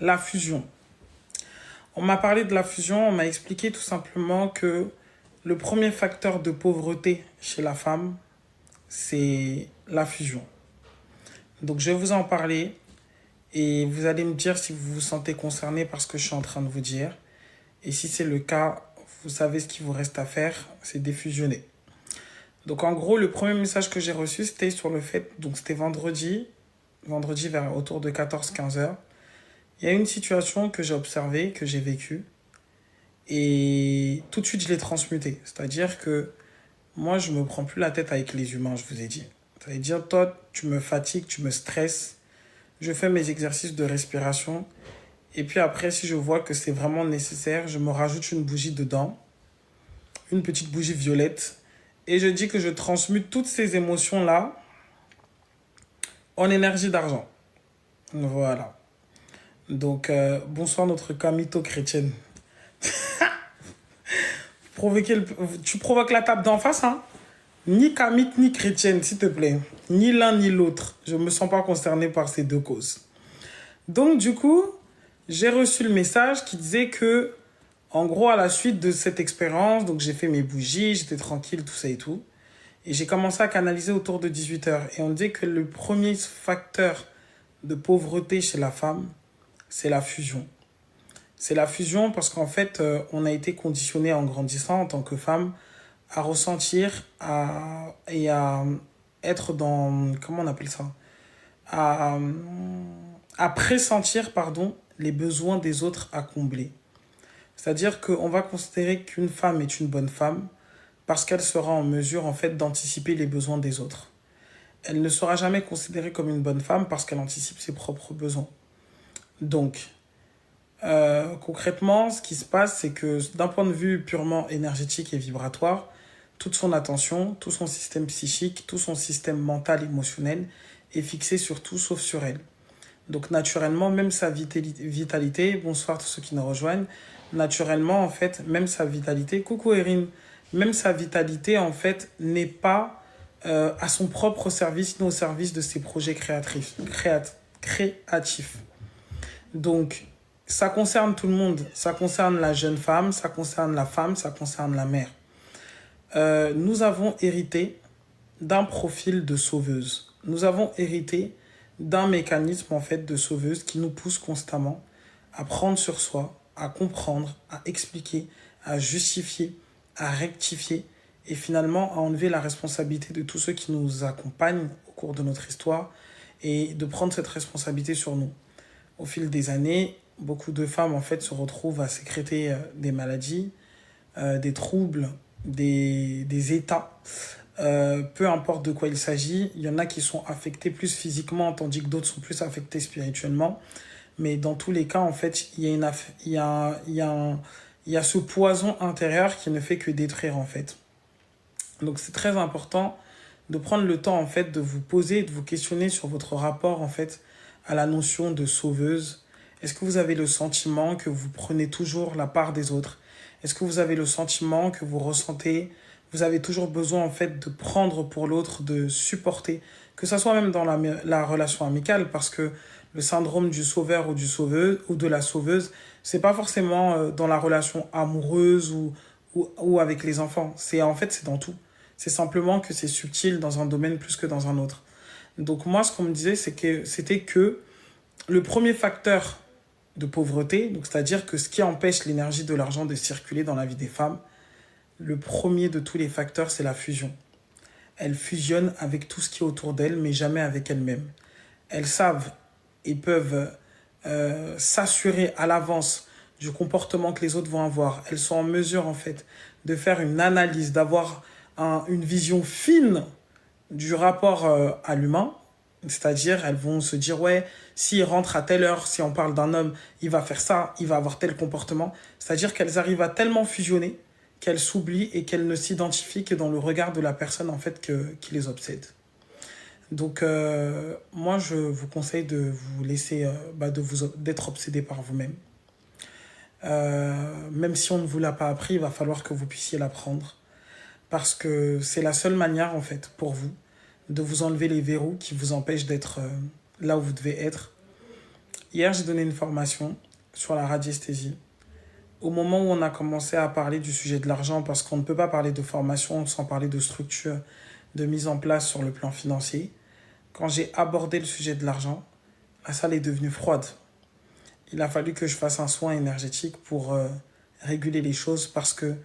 La fusion. On m'a parlé de la fusion, on m'a expliqué tout simplement que le premier facteur de pauvreté chez la femme, c'est la fusion. Donc je vais vous en parler et vous allez me dire si vous vous sentez concerné par ce que je suis en train de vous dire. Et si c'est le cas, vous savez ce qu'il vous reste à faire, c'est défusionner. Donc en gros, le premier message que j'ai reçu, c'était sur le fait, donc c'était vendredi vers autour de 14-15 heures. Il y a une situation que j'ai observée, que j'ai vécue, et tout de suite je l'ai transmutée. C'est-à-dire que moi, je me prends plus la tête avec les humains, je vous ai dit. C'est-à-dire, toi, tu me fatigues, tu me stresses, je fais mes exercices de respiration, et puis après, si je vois que c'est vraiment nécessaire, je me rajoute une bougie dedans, une petite bougie violette, et je dis que je transmute toutes ces émotions-là en énergie d'argent. Voilà. Donc, bonsoir notre camito chrétienne. Tu provoques la table d'en face, hein? Ni camite ni chrétienne, s'il te plaît. Ni l'un ni l'autre. Je ne me sens pas concerné par ces deux causes. Donc, du coup, j'ai reçu le message qui disait que, en gros, à la suite de cette expérience, donc j'ai fait mes bougies, j'étais tranquille, tout ça et tout. Et j'ai commencé à canaliser autour de 18 heures. Et on dit que le premier facteur de pauvreté chez la femme, c'est la fusion. C'est la fusion parce qu'en fait, on a été conditionné en grandissant en tant que femme à ressentir et à être dans, comment on appelle ça, à, à pressentir, pardon, les besoins des autres à combler. C'est-à-dire qu'on va considérer qu'une femme est une bonne femme parce qu'elle sera en mesure en fait d'anticiper les besoins des autres. Elle ne sera jamais considérée comme une bonne femme parce qu'elle anticipe ses propres besoins. Donc, concrètement, ce qui se passe, c'est que d'un point de vue purement énergétique et vibratoire, toute son attention, tout son système psychique, tout son système mental, émotionnel est fixé sur tout sauf sur elle. Donc naturellement, même sa vitalité, bonsoir tous ceux qui nous rejoignent, naturellement, en fait, même sa vitalité, coucou Erin, même sa vitalité, en fait, n'est pas à son propre service, ni au service de ses projets créatifs. Donc, ça concerne tout le monde. Ça concerne la jeune femme, ça concerne la femme, ça concerne la mère. Nous avons hérité d'un profil de sauveuse. Nous avons hérité d'un mécanisme en fait de sauveuse qui nous pousse constamment à prendre sur soi, à comprendre, à expliquer, à justifier, à rectifier et finalement à enlever la responsabilité de tous ceux qui nous accompagnent au cours de notre histoire et de prendre cette responsabilité sur nous. Au fil des années, beaucoup de femmes en fait se retrouvent à sécréter des maladies, des troubles, des états. Peu importe de quoi il s'agit, il y en a qui sont affectés plus physiquement, tandis que d'autres sont plus affectés spirituellement. Mais dans tous les cas, en fait, il y a ce poison intérieur qui ne fait que détruire, en fait. Donc, c'est très important de prendre le temps, en fait, de vous poser, de vous questionner sur votre rapport, en fait, à la notion de sauveuse. Est-ce que vous avez le sentiment que vous prenez toujours la part des autres? Est-ce que vous avez le sentiment que vous ressentez, vous avez toujours besoin en fait de prendre pour l'autre, de supporter, que ça soit même dans la relation amicale, parce que le syndrome du sauveur ou du sauveur ou de la sauveuse, c'est pas forcément dans la relation amoureuse ou avec les enfants. C'est en fait c'est dans tout. C'est simplement que c'est subtil dans un domaine plus que dans un autre. Donc moi, ce qu'on me disait, c'était que le premier facteur de pauvreté, donc c'est-à-dire que ce qui empêche l'énergie de l'argent de circuler dans la vie des femmes, le premier de tous les facteurs, c'est la fusion. Elles fusionnent avec tout ce qui est autour d'elles, mais jamais avec elles-mêmes. Elles savent et peuvent s'assurer à l'avance du comportement que les autres vont avoir. Elles sont en mesure, en fait, de faire une analyse, d'avoir une vision fine du rapport à l'humain. C'est-à-dire, elles vont se dire, ouais, s'il rentre à telle heure, si on parle d'un homme, il va faire ça, il va avoir tel comportement. C'est-à-dire qu'elles arrivent à tellement fusionner qu'elles s'oublient et qu'elles ne s'identifient que dans le regard de la personne en fait qui les obsède. Donc, moi, je vous conseille de vous laisser, d'être obsédé par vous-même. Même si on ne vous l'a pas appris, il va falloir que vous puissiez l'apprendre. Parce que c'est la seule manière, en fait, pour vous, de vous enlever les verrous qui vous empêchent d'être là où vous devez être. Hier, j'ai donné une formation sur la radiesthésie. Au moment où on a commencé à parler du sujet de l'argent, parce qu'on ne peut pas parler de formation sans parler de structure, de mise en place sur le plan financier, quand j'ai abordé le sujet de l'argent, la salle est devenue froide. Il a fallu que je fasse un soin énergétique pour réguler les choses parce que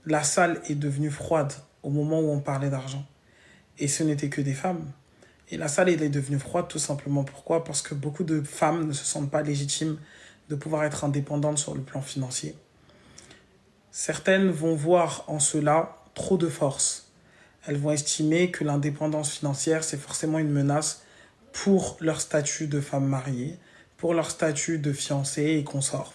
la salle est devenue froide au moment où on parlait d'argent. Et ce n'était que des femmes. Et la salle est devenue froide tout simplement. Pourquoi? Parce que beaucoup de femmes ne se sentent pas légitimes de pouvoir être indépendantes sur le plan financier. Certaines vont voir en cela trop de force. Elles vont estimer que l'indépendance financière, c'est forcément une menace pour leur statut de femme mariée, pour leur statut de fiancée et consort.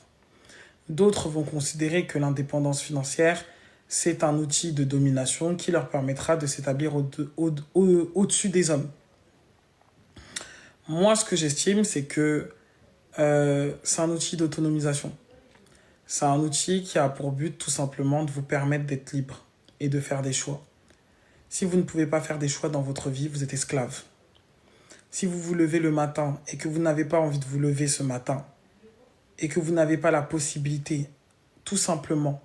D'autres vont considérer que l'indépendance financière, c'est un outil de domination qui leur permettra de s'établir au-dessus des hommes. Moi, ce que j'estime, c'est que c'est un outil d'autonomisation. C'est un outil qui a pour but tout simplement de vous permettre d'être libre et de faire des choix. Si vous ne pouvez pas faire des choix dans votre vie, vous êtes esclave. Si vous vous levez le matin et que vous n'avez pas envie de vous lever ce matin et que vous n'avez pas la possibilité, tout simplement,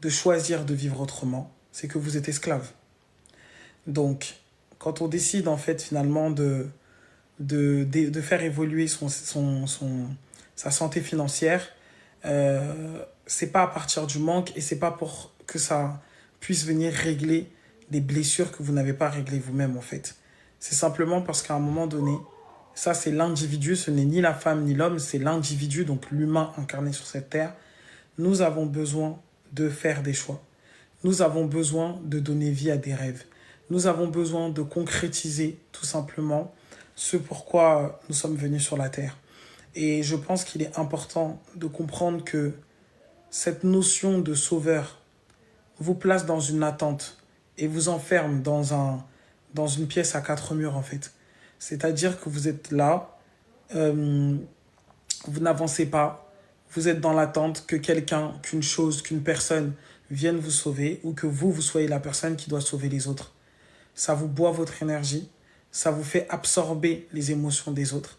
de choisir de vivre autrement, c'est que vous êtes esclave. Donc, quand on décide en fait finalement de faire évoluer sa santé financière, c'est pas à partir du manque et c'est pas pour que ça puisse venir régler des blessures que vous n'avez pas réglées vous-même en fait. C'est simplement parce qu'à un moment donné, ça c'est l'individu, ce n'est ni la femme ni l'homme, c'est l'individu, donc l'humain incarné sur cette terre. Nous avons besoin de faire des choix. Nous avons besoin de donner vie à des rêves. Nous avons besoin de concrétiser tout simplement ce pourquoi nous sommes venus sur la terre. Et je pense qu'il est important de comprendre que cette notion de sauveur vous place dans une attente et vous enferme dans une pièce à quatre murs en fait. C'est-à-dire que vous êtes là, vous n'avancez pas, vous êtes dans l'attente que quelqu'un, qu'une chose, qu'une personne vienne vous sauver ou que vous soyez la personne qui doit sauver les autres. Ça vous boit votre énergie, ça vous fait absorber les émotions des autres.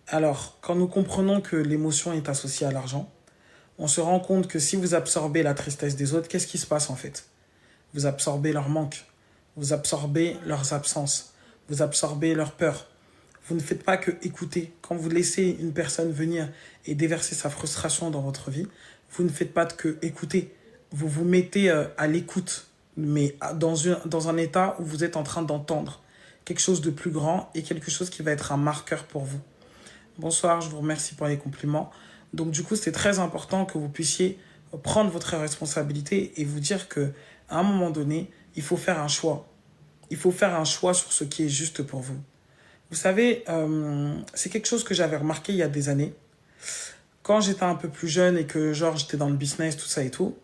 Alors, quand nous comprenons que l'émotion est associée à l'argent, on se rend compte que si vous absorbez la tristesse des autres, qu'est-ce qui se passe en fait? Vous absorbez leur manque, vous absorbez leurs absences, vous absorbez leur peur. Vous ne faites pas que écouter. Quand vous laissez une personne venir et déverser sa frustration dans votre vie, vous ne faites pas que écouter. Vous vous mettez à l'écoute, mais dans un état où vous êtes en train d'entendre quelque chose de plus grand et quelque chose qui va être un marqueur pour vous. Bonsoir, je vous remercie pour les compliments. Donc du coup, c'est très important que vous puissiez prendre votre responsabilité et vous dire qu'à un moment donné, il faut faire un choix. Il faut faire un choix sur ce qui est juste pour vous. Vous savez, c'est quelque chose que j'avais remarqué il y a des années. Quand j'étais un peu plus jeune et que j'étais dans le business, tout ça et tout,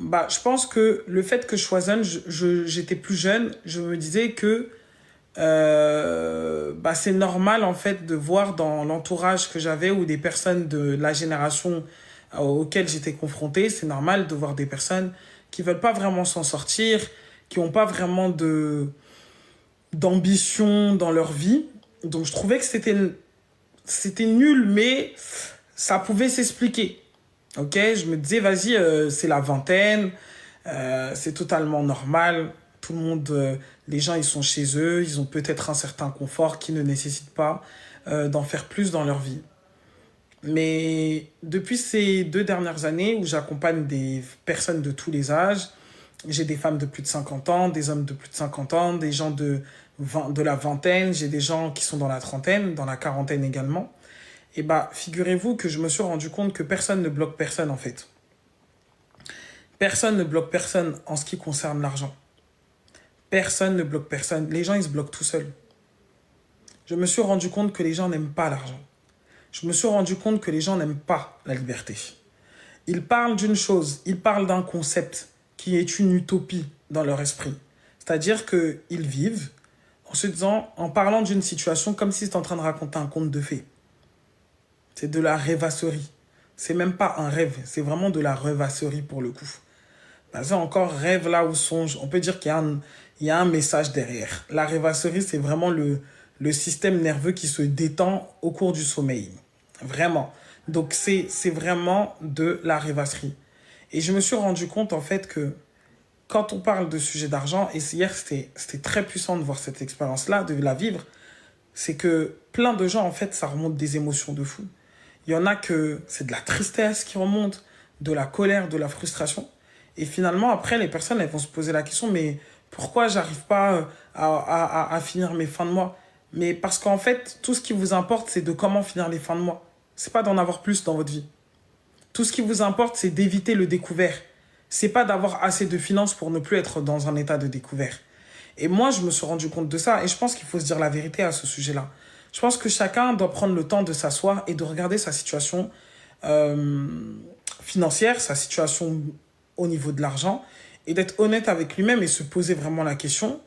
je pense que le fait que je sois jeune, j'étais plus jeune, je me disais que c'est normal en fait de voir dans l'entourage que j'avais ou des personnes de la génération auxquelles j'étais confronté, c'est normal de voir des personnes qui veulent pas vraiment s'en sortir, qui n'ont pas vraiment d'ambition dans leur vie. Donc je trouvais que c'était nul, mais ça pouvait s'expliquer. Ok, je me disais, vas-y, c'est la vingtaine, c'est totalement normal. Tout le monde, les gens, ils sont chez eux, ils ont peut-être un certain confort qui ne nécessite pas d'en faire plus dans leur vie. Mais depuis ces 2 dernières années où j'accompagne des personnes de tous les âges, j'ai des femmes de plus de 50 ans, des hommes de plus de 50 ans, des gens de la vingtaine, j'ai des gens qui sont dans la trentaine, dans la quarantaine également. Et figurez-vous que je me suis rendu compte que personne ne bloque personne en fait. Personne ne bloque personne en ce qui concerne l'argent. Personne ne bloque personne. Les gens, ils se bloquent tout seuls. Je me suis rendu compte que les gens n'aiment pas l'argent. Je me suis rendu compte que les gens n'aiment pas la liberté. Ils parlent d'une chose, ils parlent d'un concept qui est une utopie dans leur esprit. C'est-à-dire qu'ils vivent en parlant d'une situation comme s'ils étaient en train de raconter un conte de fées. C'est de la rêvasserie. C'est même pas un rêve, c'est vraiment de la rêvasserie pour le coup. C'est encore rêve là ou songe. On peut dire qu'il y a un message derrière. La rêvasserie, c'est vraiment le le système nerveux qui se détend au cours du sommeil. Vraiment. Donc, c'est vraiment de la rêvasserie. Et je me suis rendu compte, en fait, que quand on parle de sujet d'argent, et hier, c'était très puissant de voir cette expérience-là, de la vivre, c'est que plein de gens, en fait, ça remonte des émotions de fou. Il y en a que c'est de la tristesse qui remonte, de la colère, de la frustration. Et finalement, après, les personnes, elles vont se poser la question, mais pourquoi j'arrive pas à finir mes fins de mois? Mais parce qu'en fait, tout ce qui vous importe, c'est de comment finir les fins de mois. C'est pas d'en avoir plus dans votre vie. Tout ce qui vous importe, c'est d'éviter le découvert. C'est pas d'avoir assez de finances pour ne plus être dans un état de découvert. Et moi, je me suis rendu compte de ça et je pense qu'il faut se dire la vérité à ce sujet-là. Je pense que chacun doit prendre le temps de s'asseoir et de regarder sa situation financière, sa situation au niveau de l'argent et d'être honnête avec lui-même et se poser vraiment la question,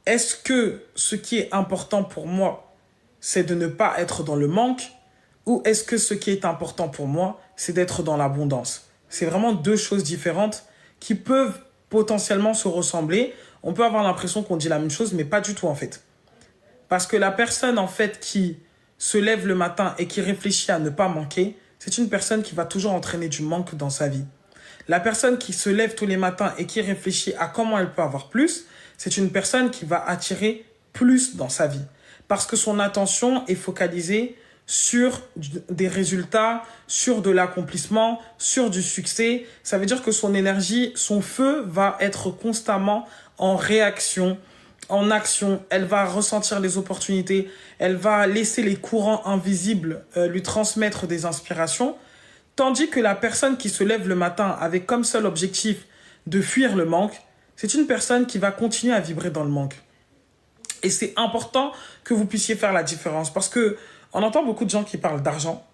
est-ce que ce qui est important pour moi, c'est de ne pas être dans le manque ou est-ce que ce qui est important pour moi, c'est d'être dans l'abondance? C'est vraiment deux choses différentes qui peuvent potentiellement se ressembler. On peut avoir l'impression qu'on dit la même chose, mais pas du tout en fait. Parce que la personne en fait qui se lève le matin et qui réfléchit à ne pas manquer, c'est une personne qui va toujours entraîner du manque dans sa vie. La personne qui se lève tous les matins et qui réfléchit à comment elle peut avoir plus, c'est une personne qui va attirer plus dans sa vie. Parce que son attention est focalisée sur des résultats, sur de l'accomplissement, sur du succès. Ça veut dire que son énergie, son feu va être constamment en réaction, en action. Elle va ressentir les opportunités, elle va laisser les courants invisibles lui transmettre des inspirations. Tandis que la personne qui se lève le matin avec comme seul objectif de fuir le manque, c'est une personne qui va continuer à vibrer dans le manque. Et c'est important que vous puissiez faire la différence parce que on entend beaucoup de gens qui parlent d'argent,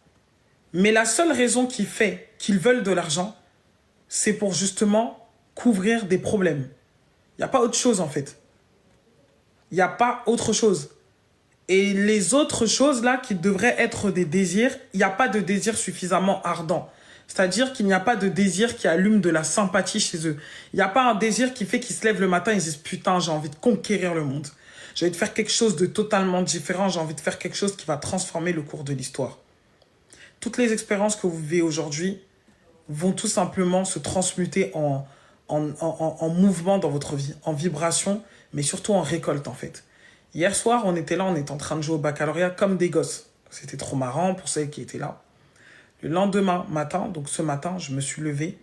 mais la seule raison qui fait qu'ils veulent de l'argent, c'est pour justement couvrir des problèmes. Il n'y a pas autre chose en fait. Il n'y a pas autre chose. Et les autres choses là qui devraient être des désirs, il n'y a pas de désir suffisamment ardent. C'est-à-dire qu'il n'y a pas de désir qui allume de la sympathie chez eux. Il n'y a pas un désir qui fait qu'ils se lèvent le matin et ils disent « Putain, j'ai envie de conquérir le monde. J'ai envie de faire quelque chose de totalement différent. J'ai envie de faire quelque chose qui va transformer le cours de l'histoire. » Toutes les expériences que vous vivez aujourd'hui vont tout simplement se transmuter en mouvement dans votre vie, en vibration, mais surtout en récolte en fait. Hier soir, on était là, on était en train de jouer au baccalauréat comme des gosses. C'était trop marrant pour celles qui étaient là. Le lendemain matin, donc ce matin, je me suis levé.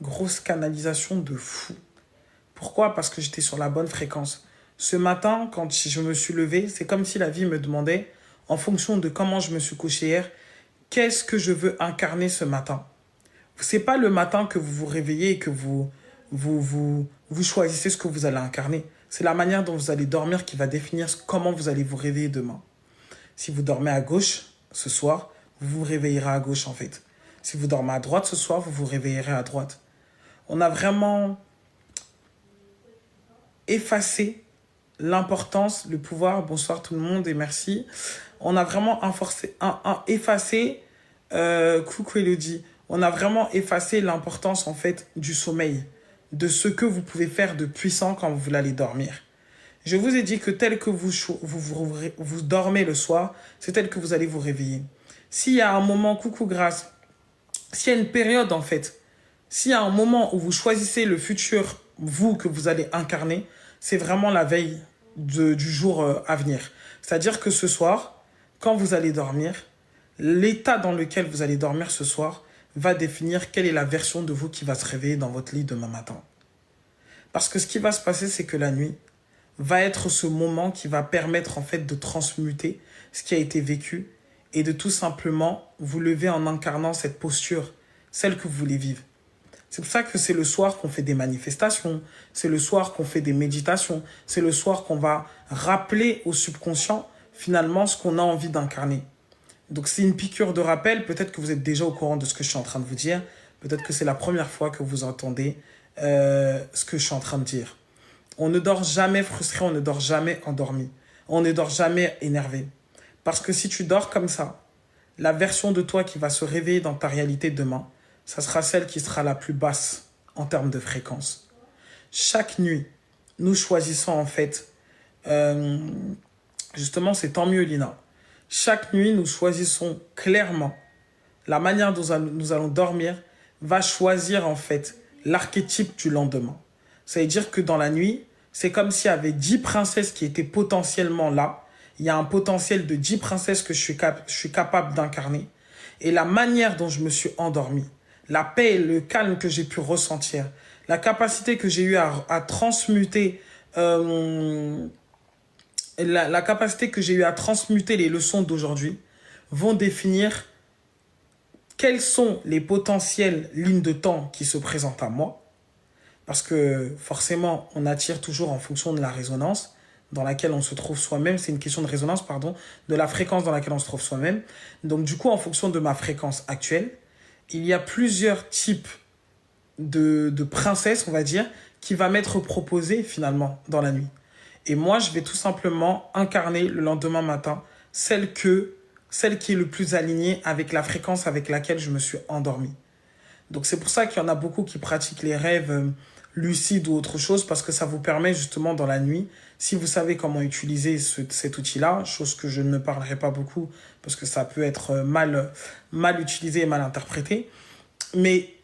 Grosse canalisation de fou. Pourquoi? Parce que j'étais sur la bonne fréquence. Ce matin, quand je me suis levé, c'est comme si la vie me demandait, en fonction de comment je me suis couché hier, qu'est-ce que je veux incarner ce matin? C'est pas le matin que vous vous réveillez et que vous choisissez ce que vous allez incarner. C'est la manière dont vous allez dormir qui va définir comment vous allez vous réveiller demain. Si vous dormez à gauche ce soir, vous vous réveillerez à gauche en fait. Si vous dormez à droite ce soir, vous vous réveillerez à droite. On a vraiment effacé l'importance, le pouvoir. Bonsoir tout le monde et merci. On a vraiment effacé, coucou Elodie, on a vraiment effacé l'importance en fait du sommeil, de ce que vous pouvez faire de puissant quand vous allez dormir. Je vous ai dit que tel que vous dormez le soir, c'est tel que vous allez vous réveiller. S'il y a un moment, coucou Grâce, s'il y a une période en fait, s'il y a un moment où vous choisissez le futur, vous, que vous allez incarner, c'est vraiment la veille du jour à venir. C'est-à-dire que ce soir, quand vous allez dormir, l'état dans lequel vous allez dormir ce soir va définir quelle est la version de vous qui va se réveiller dans votre lit demain matin. Parce que ce qui va se passer, c'est que la nuit va être ce moment qui va permettre en fait de transmuter ce qui a été vécu et de tout simplement vous lever en incarnant cette posture, celle que vous voulez vivre. C'est pour ça que c'est le soir qu'on fait des manifestations, c'est le soir qu'on fait des méditations, c'est le soir qu'on va rappeler au subconscient finalement ce qu'on a envie d'incarner. Donc c'est une piqûre de rappel, peut-être que vous êtes déjà au courant de ce que je suis en train de vous dire, peut-être que c'est la première fois que vous entendez ce que je suis en train de dire. On ne dort jamais frustré, on ne dort jamais endormi, on ne dort jamais énervé. Parce que si tu dors comme ça, la version de toi qui va se réveiller dans ta réalité demain, ça sera celle qui sera la plus basse en termes de fréquence. Chaque nuit, nous choisissons en fait Justement, c'est tant mieux, Lina. Chaque nuit, nous choisissons clairement la manière dont nous allons dormir va choisir en fait l'archétype du lendemain. Ça veut dire que dans la nuit, c'est comme s'il y avait 10 princesses qui étaient potentiellement là. Il y a un potentiel de 10 princesses que je suis capable d'incarner. Et la manière dont je me suis endormi, la paix et le calme que j'ai pu ressentir, la capacité que j'ai eu à transmuter la capacité que j'ai eu à transmuter les leçons d'aujourd'hui vont définir quelles sont les potentielles lignes de temps qui se présentent à moi. Parce que forcément, on attire toujours en fonction de la résonance dans laquelle on se trouve soi-même. C'est une question de résonance, pardon, de la fréquence dans laquelle on se trouve soi-même. Donc du coup, en fonction de ma fréquence actuelle, il y a plusieurs types de princesses, on va dire, qui va m'être proposées finalement dans la nuit. Et moi, je vais tout simplement incarner le lendemain matin celle qui est le plus alignée avec la fréquence avec laquelle je me suis endormi. Donc c'est pour ça qu'il y en a beaucoup qui pratiquent les rêves lucides ou autre chose, parce que ça vous permet justement dans la nuit, si vous savez comment utiliser cet outil-là, chose que je ne parlerai pas beaucoup parce que ça peut être mal utilisé et mal interprété, mais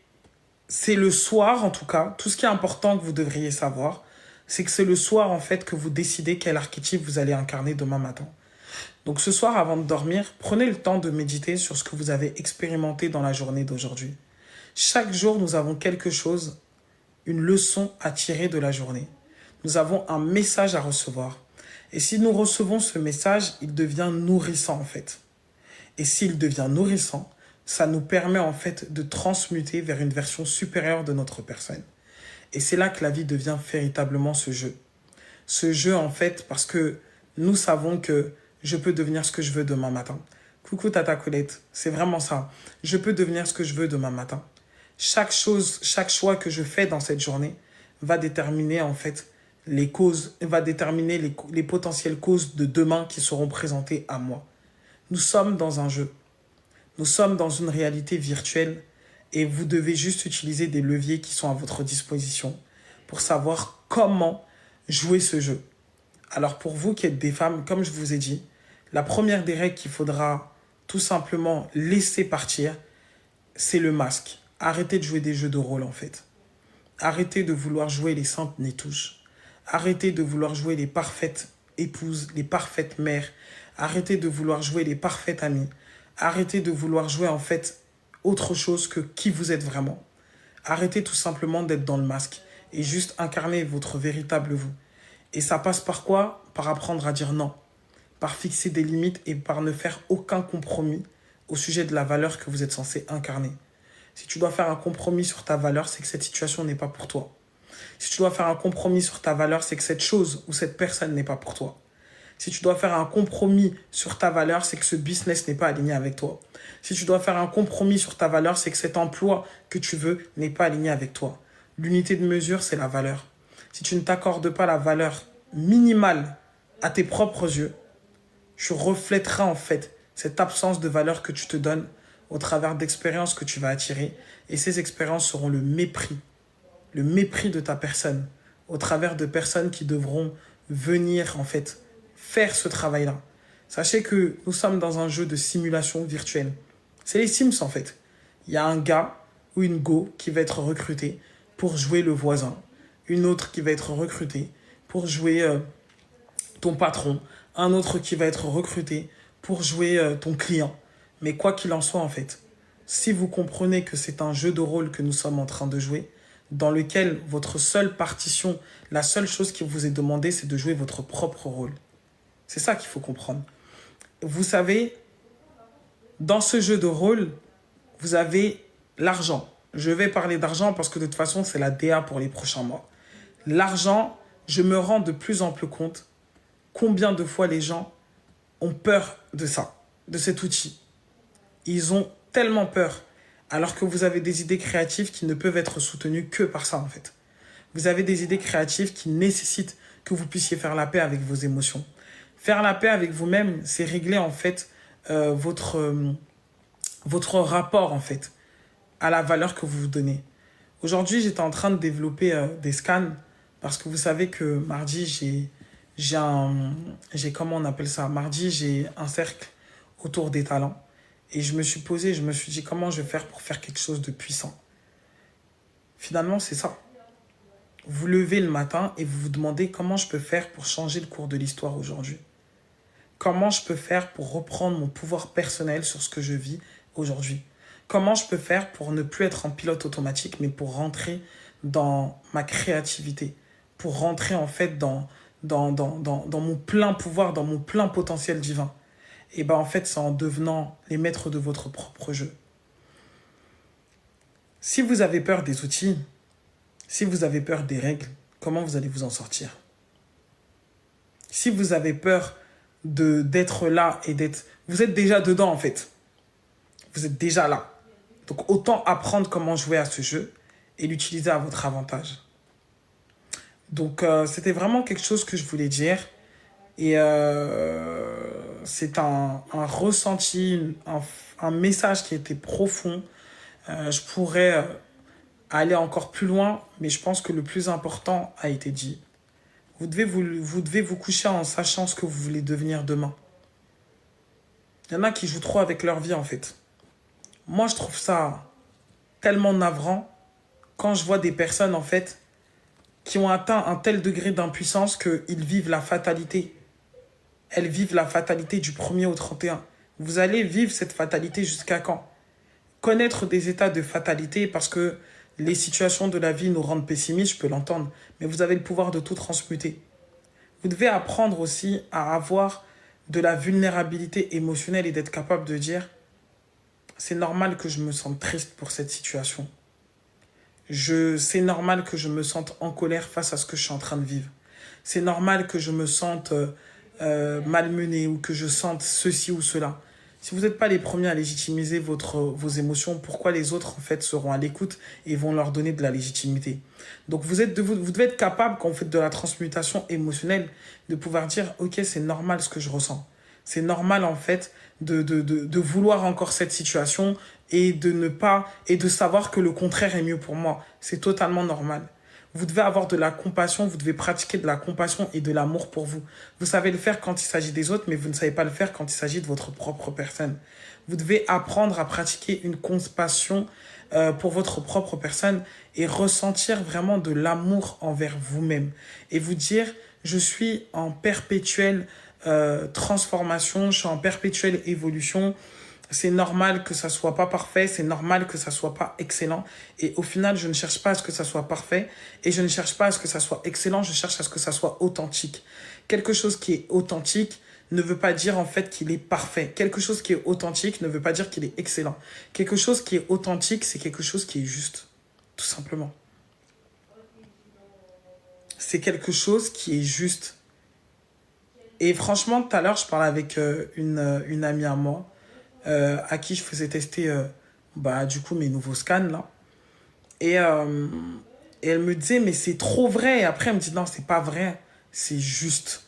c'est le soir en tout cas, tout ce qui est important que vous devriez savoir, c'est que c'est le soir en fait que vous décidez quel archétype vous allez incarner demain matin. Donc ce soir, avant de dormir, prenez le temps de méditer sur ce que vous avez expérimenté dans la journée d'aujourd'hui. Chaque jour, nous avons quelque chose, une leçon à tirer de la journée. Nous avons un message à recevoir. Et si nous recevons ce message, il devient nourrissant en fait. Et s'il devient nourrissant, ça nous permet en fait de transmuter vers une version supérieure de notre personne. Et c'est là que la vie devient véritablement ce jeu. Ce jeu en fait, parce que nous savons que je peux devenir ce que je veux demain matin. Coucou Tata Colette, c'est vraiment ça. Je peux devenir ce que je veux demain matin. Chaque choix que je fais dans cette journée va déterminer en fait les causes, va déterminer les potentielles causes de demain qui seront présentées à moi. Nous sommes dans un jeu. Nous sommes dans une réalité virtuelle et vous devez juste utiliser des leviers qui sont à votre disposition pour savoir comment jouer ce jeu. Alors pour vous qui êtes des femmes, comme je vous ai dit, la première des règles qu'il faudra tout simplement laisser partir, c'est le masque. Arrêtez de jouer des jeux de rôle en fait. Arrêtez de vouloir jouer les saintes nitouches. Arrêtez de vouloir jouer les parfaites épouses, les parfaites mères. Arrêtez de vouloir jouer les parfaites amies. Arrêtez de vouloir jouer en fait autre chose que qui vous êtes vraiment. Arrêtez tout simplement d'être dans le masque et juste incarner votre véritable vous. Et ça passe par quoi? Par apprendre à dire non, par fixer des limites et par ne faire aucun compromis au sujet de la valeur que vous êtes censé incarner. Si tu dois faire un compromis sur ta valeur, c'est que cette situation n'est pas pour toi. Si tu dois faire un compromis sur ta valeur, c'est que cette chose ou cette personne n'est pas pour toi. Si tu dois faire un compromis sur ta valeur, c'est que ce business n'est pas aligné avec toi. Si tu dois faire un compromis sur ta valeur, c'est que cet emploi que tu veux n'est pas aligné avec toi. L'unité de mesure, c'est la valeur. Si tu ne t'accordes pas la valeur minimale à tes propres yeux, tu reflèteras en fait cette absence de valeur que tu te donnes au travers d'expériences que tu vas attirer. Et ces expériences seront le mépris de ta personne, au travers de personnes qui devront venir en fait faire ce travail-là. Sachez que nous sommes dans un jeu de simulation virtuelle. C'est les Sims en fait. Il y a un gars ou une go qui va être recruté pour jouer le voisin. Une autre qui va être recrutée pour jouer ton patron. Un autre qui va être recruté pour jouer ton client. Mais quoi qu'il en soit en fait, si vous comprenez que c'est un jeu de rôle que nous sommes en train de jouer, dans lequel votre seule partition, la seule chose qui vous est demandée, c'est de jouer votre propre rôle. C'est ça qu'il faut comprendre. Vous savez, dans ce jeu de rôle, vous avez l'argent. Je vais parler d'argent parce que de toute façon, c'est la DA pour les prochains mois. L'argent, je me rends de plus en plus compte combien de fois les gens ont peur de ça, de cet outil. Ils ont tellement peur, alors que vous avez des idées créatives qui ne peuvent être soutenues que par ça en fait. Vous avez des idées créatives qui nécessitent que vous puissiez faire la paix avec vos émotions. Faire la paix avec vous-même, c'est régler en fait votre rapport en fait à la valeur que vous vous donnez. Aujourd'hui, j'étais en train de développer des scans parce que vous savez que mardi, comment on appelle ça? Mardi, j'ai un cercle autour des talents. Et je me suis posé, je me suis dit, comment je vais faire pour faire quelque chose de puissant? Finalement, c'est ça. Vous levez le matin et vous vous demandez comment je peux faire pour changer le cours de l'histoire aujourd'hui. Comment je peux faire pour reprendre mon pouvoir personnel sur ce que je vis aujourd'hui? Comment je peux faire pour ne plus être en pilote automatique, mais pour rentrer dans ma créativité, pour rentrer en fait dans mon plein pouvoir, dans mon plein potentiel divin? Et bien en fait, c'est en devenant les maîtres de votre propre jeu. Si vous avez peur des outils, si vous avez peur des règles, comment vous allez vous en sortir? Si vous avez peur d'être là et d'être... Vous êtes déjà dedans en fait. Vous êtes déjà là. Donc autant apprendre comment jouer à ce jeu et l'utiliser à votre avantage. Donc c'était vraiment quelque chose que je voulais dire. Et c'est un ressenti, un message qui était profond. Je pourrais aller encore plus loin, mais je pense que le plus important a été dit. Vous devez vous coucher en sachant ce que vous voulez devenir demain. Il y en a qui jouent trop avec leur vie, en fait. Moi, je trouve ça tellement navrant quand je vois des personnes, en fait, qui ont atteint un tel degré d'impuissance qu'ils vivent la fatalité. Elles vivent la fatalité du 1er au 31. Vous allez vivre cette fatalité jusqu'à quand? Connaître des états de fatalité parce que les situations de la vie nous rendent pessimistes, je peux l'entendre, mais vous avez le pouvoir de tout transmuter. Vous devez apprendre aussi à avoir de la vulnérabilité émotionnelle et d'être capable de dire « c'est normal que je me sente triste pour cette situation. C'est normal que je me sente en colère face à ce que je suis en train de vivre. C'est normal que je me sente malmené ou que je sente ceci ou cela. » Si vous n'êtes pas les premiers à légitimiser vos émotions, pourquoi les autres en fait seront à l'écoute et vont leur donner de la légitimité? Donc vous devez être capable, quand vous faites de la transmutation émotionnelle, de pouvoir dire « Ok, c'est normal ce que je ressens. C'est normal en fait de vouloir encore cette situation et de savoir que le contraire est mieux pour moi. C'est totalement normal. » Vous devez avoir de la compassion, vous devez pratiquer de la compassion et de l'amour pour vous. Vous savez le faire quand il s'agit des autres, mais vous ne savez pas le faire quand il s'agit de votre propre personne. Vous devez apprendre à pratiquer une compassion pour votre propre personne et ressentir vraiment de l'amour envers vous-même. Et vous dire, je suis en perpétuelle transformation, je suis en perpétuelle évolution. C'est normal que ça soit pas parfait, c'est normal que ça soit pas excellent. Et au final, je ne cherche pas à ce que ça soit parfait et je ne cherche pas à ce que ça soit excellent, je cherche à ce que ça soit authentique. Quelque chose qui est authentique ne veut pas dire en fait qu'il est parfait. Quelque chose qui est authentique ne veut pas dire qu'il est excellent. Quelque chose qui est authentique, c'est quelque chose qui est juste, tout simplement. C'est quelque chose qui est juste. Et franchement, tout à l'heure, je parlais avec une amie à moi, à qui je faisais tester du coup mes nouveaux scans là. Et elle me disait mais c'est trop vrai. Et après elle me dit non, c'est pas vrai, c'est juste.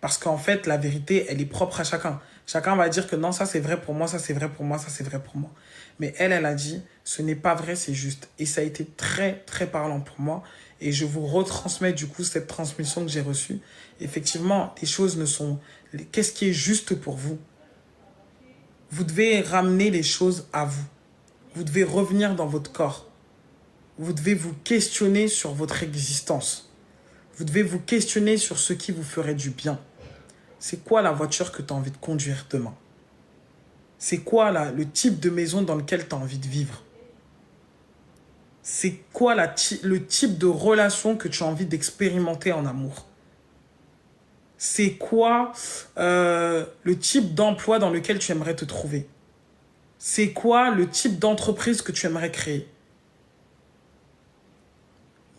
Parce qu'en fait la vérité elle est propre à chacun. Chacun va dire que non, ça c'est vrai pour moi, ça c'est vrai pour moi, ça c'est vrai pour moi. Mais elle a dit ce n'est pas vrai, c'est juste. Et ça a été très très parlant pour moi. Et je vous retransmets du coup cette transmission que j'ai reçue. Effectivement, les choses ne sont... Qu'est-ce qui est juste pour vous? Vous devez ramener les choses à vous. Vous devez revenir dans votre corps. Vous devez vous questionner sur votre existence. Vous devez vous questionner sur ce qui vous ferait du bien. C'est quoi la voiture que tu as envie de conduire demain? C'est quoi le type de maison dans lequel tu as envie de vivre? C'est quoi le type de relation que tu as envie d'expérimenter en amour? C'est quoi le type d'emploi dans lequel tu aimerais te trouver? C'est quoi le type d'entreprise que tu aimerais créer?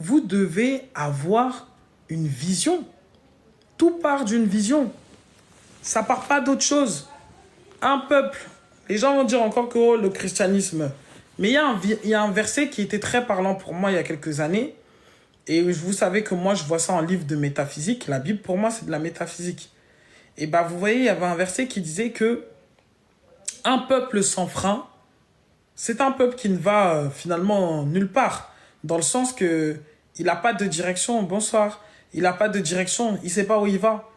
Vous devez avoir une vision. Tout part d'une vision. Ça part pas d'autre chose. Un peuple. Les gens vont dire encore que le christianisme. Mais il y a un verset qui était très parlant pour moi il y a quelques années. Et vous savez que moi, je vois ça en livre de métaphysique. La Bible, pour moi, c'est de la métaphysique. Et vous voyez, il y avait un verset qui disait que un peuple sans frein, c'est un peuple qui ne va finalement nulle part. Dans le sens que il n'a pas de direction. Bonsoir. Il n'a pas de direction, il ne sait pas où il va.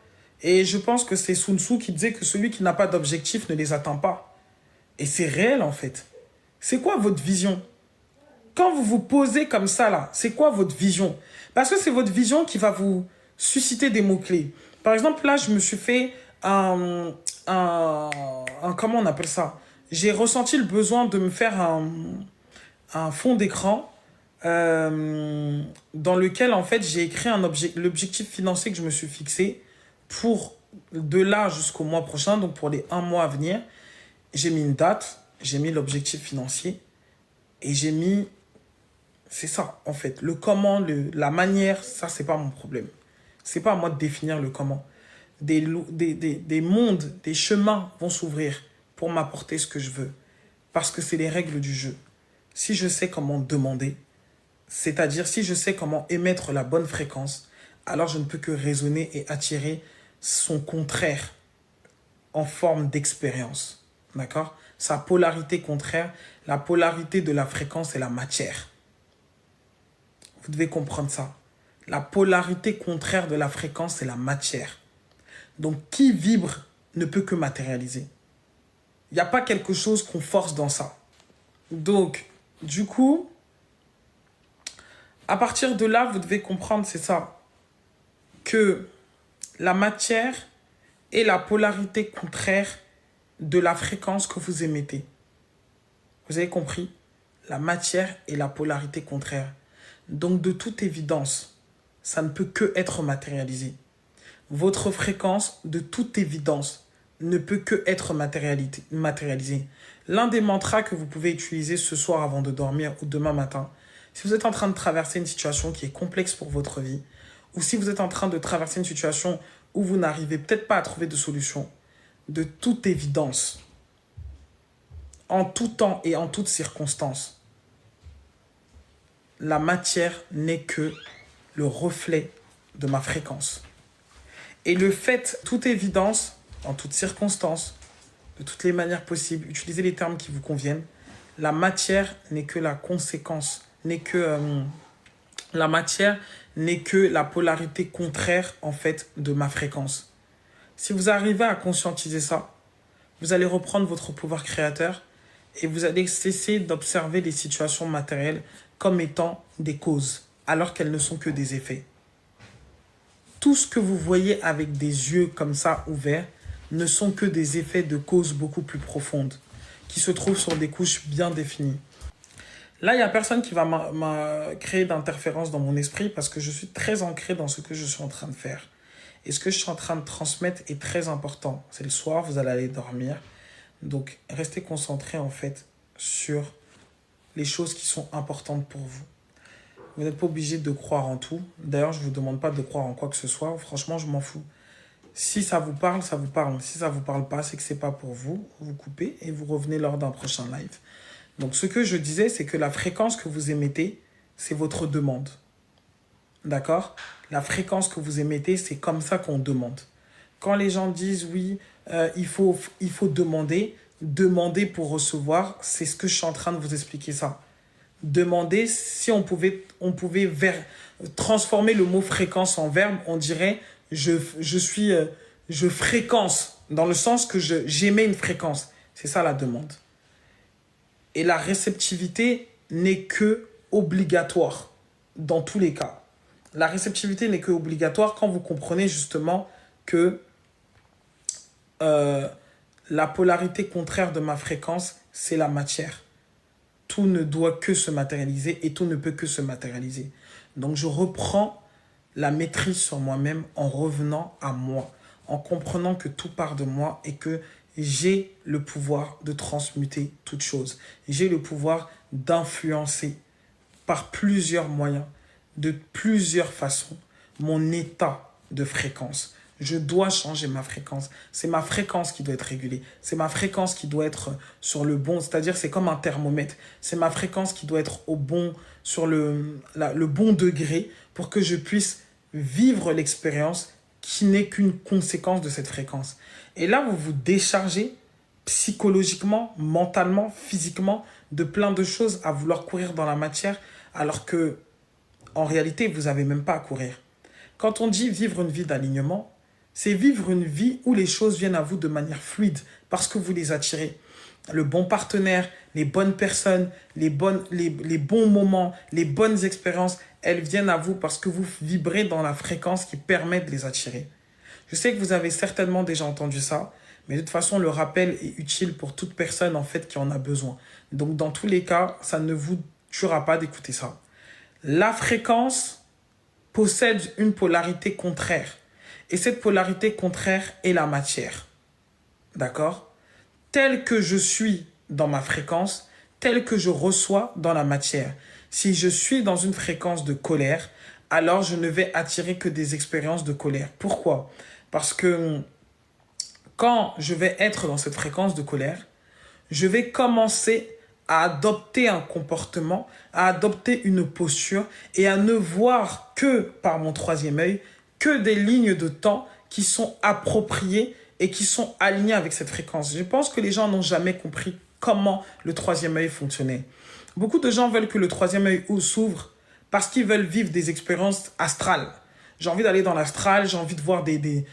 Et je pense que c'est Sun Tzu qui disait que celui qui n'a pas d'objectif ne les atteint pas. Et c'est réel en fait. C'est quoi votre vision? Quand vous vous posez comme ça là, c'est quoi votre vision? Parce que c'est votre vision qui va vous susciter des mots-clés. Par exemple, là, je me suis fait comment on appelle ça? J'ai ressenti le besoin de me faire un fond d'écran dans lequel, en fait, j'ai écrit l'objectif financier que je me suis fixé pour de là jusqu'au mois prochain, donc pour les 1 mois à venir. J'ai mis une date, j'ai mis l'objectif financier et j'ai mis... C'est ça, en fait. Le comment, la manière, ça, c'est pas mon problème. C'est pas à moi de définir le comment. Des mondes, des chemins vont s'ouvrir pour m'apporter ce que je veux. Parce que c'est les règles du jeu. Si je sais comment demander, c'est-à-dire si je sais comment émettre la bonne fréquence, alors je ne peux que raisonner et attirer son contraire en forme d'expérience. D'accord? Sa polarité contraire, la polarité de la fréquence et la matière. Vous devez comprendre ça. La polarité contraire de la fréquence, c'est la matière. Donc, qui vibre ne peut que matérialiser. Il n'y a pas quelque chose qu'on force dans ça. Donc, du coup, à partir de là, vous devez comprendre, c'est ça, que la matière est la polarité contraire de la fréquence que vous émettez. Vous avez compris? La matière est la polarité contraire. Donc, de toute évidence, ça ne peut que être matérialisé. Votre fréquence, de toute évidence, ne peut que être matérialisée. L'un des mantras que vous pouvez utiliser ce soir avant de dormir ou demain matin, si vous êtes en train de traverser une situation qui est complexe pour votre vie, ou si vous êtes en train de traverser une situation où vous n'arrivez peut-être pas à trouver de solution, de toute évidence, en tout temps et en toutes circonstances, la matière n'est que le reflet de ma fréquence. Et le fait, toute évidence, en toutes circonstances, de toutes les manières possibles, utilisez les termes qui vous conviennent, la matière n'est que la conséquence, la matière n'est que la polarité contraire, en fait, de ma fréquence. Si vous arrivez à conscientiser ça, vous allez reprendre votre pouvoir créateur et vous allez cesser d'observer les situations matérielles comme étant des causes, alors qu'elles ne sont que des effets. Tout ce que vous voyez avec des yeux comme ça ouverts ne sont que des effets de causes beaucoup plus profondes, qui se trouvent sur des couches bien définies. Là, il n'y a personne qui va m'a créer d'interférence dans mon esprit parce que je suis très ancré dans ce que je suis en train de faire. Et ce que je suis en train de transmettre est très important. C'est le soir, vous allez aller dormir. Donc, restez concentrés en fait sur les choses qui sont importantes pour vous. Vous n'êtes pas obligé de croire en tout. D'ailleurs, je ne vous demande pas de croire en quoi que ce soit. Franchement, je m'en fous. Si ça vous parle, ça vous parle. Si ça ne vous parle pas, c'est que ce n'est pas pour vous. Vous coupez et vous revenez lors d'un prochain live. Donc, ce que je disais, c'est que la fréquence que vous émettez, c'est votre demande. D'accord? La fréquence que vous émettez, c'est comme ça qu'on demande. Quand les gens disent oui, il faut demander pour recevoir, c'est ce que je suis en train de vous expliquer ça. Demander, si on pouvait transformer le mot fréquence en verbe, on dirait je fréquence, dans le sens que j'émets une fréquence. C'est ça la demande. Et la réceptivité n'est que obligatoire dans tous les cas. La réceptivité n'est que obligatoire quand vous comprenez justement que la polarité contraire de ma fréquence, c'est la matière. Tout ne doit que se matérialiser et tout ne peut que se matérialiser. Donc je reprends la maîtrise sur moi-même en revenant à moi, en comprenant que tout part de moi et que j'ai le pouvoir de transmuter toute chose. J'ai le pouvoir d'influencer par plusieurs moyens, de plusieurs façons, mon état de fréquence. Je dois changer ma fréquence. C'est ma fréquence qui doit être régulée. C'est ma fréquence qui doit être sur le bon, c'est-à-dire c'est comme un thermomètre. C'est ma fréquence qui doit être sur le bon degré pour que je puisse vivre l'expérience qui n'est qu'une conséquence de cette fréquence. Et là, vous vous déchargez psychologiquement, mentalement, physiquement de plein de choses à vouloir courir dans la matière alors que en réalité, vous n'avez même pas à courir. Quand on dit vivre une vie d'alignement, c'est vivre une vie où les choses viennent à vous de manière fluide parce que vous les attirez. Le bon partenaire, les bonnes personnes, les bons moments, les bonnes expériences, elles viennent à vous parce que vous vibrez dans la fréquence qui permet de les attirer. Je sais que vous avez certainement déjà entendu ça, mais de toute façon, le rappel est utile pour toute personne en fait qui en a besoin. Donc, dans tous les cas, ça ne vous tuera pas d'écouter ça. La fréquence possède une polarité contraire. Et cette polarité contraire est la matière. D'accord ? Tel que je suis dans ma fréquence, tel que je reçois dans la matière. Si je suis dans une fréquence de colère, alors je ne vais attirer que des expériences de colère. Pourquoi ? Parce que quand je vais être dans cette fréquence de colère, je vais commencer à adopter un comportement, à adopter une posture et à ne voir que par mon troisième œil, que des lignes de temps qui sont appropriées et qui sont alignées avec cette fréquence. Je pense que les gens n'ont jamais compris comment le troisième œil fonctionnait. Beaucoup de gens veulent que le troisième œil s'ouvre parce qu'ils veulent vivre des expériences astrales. J'ai envie d'aller dans l'astral, j'ai envie de voir des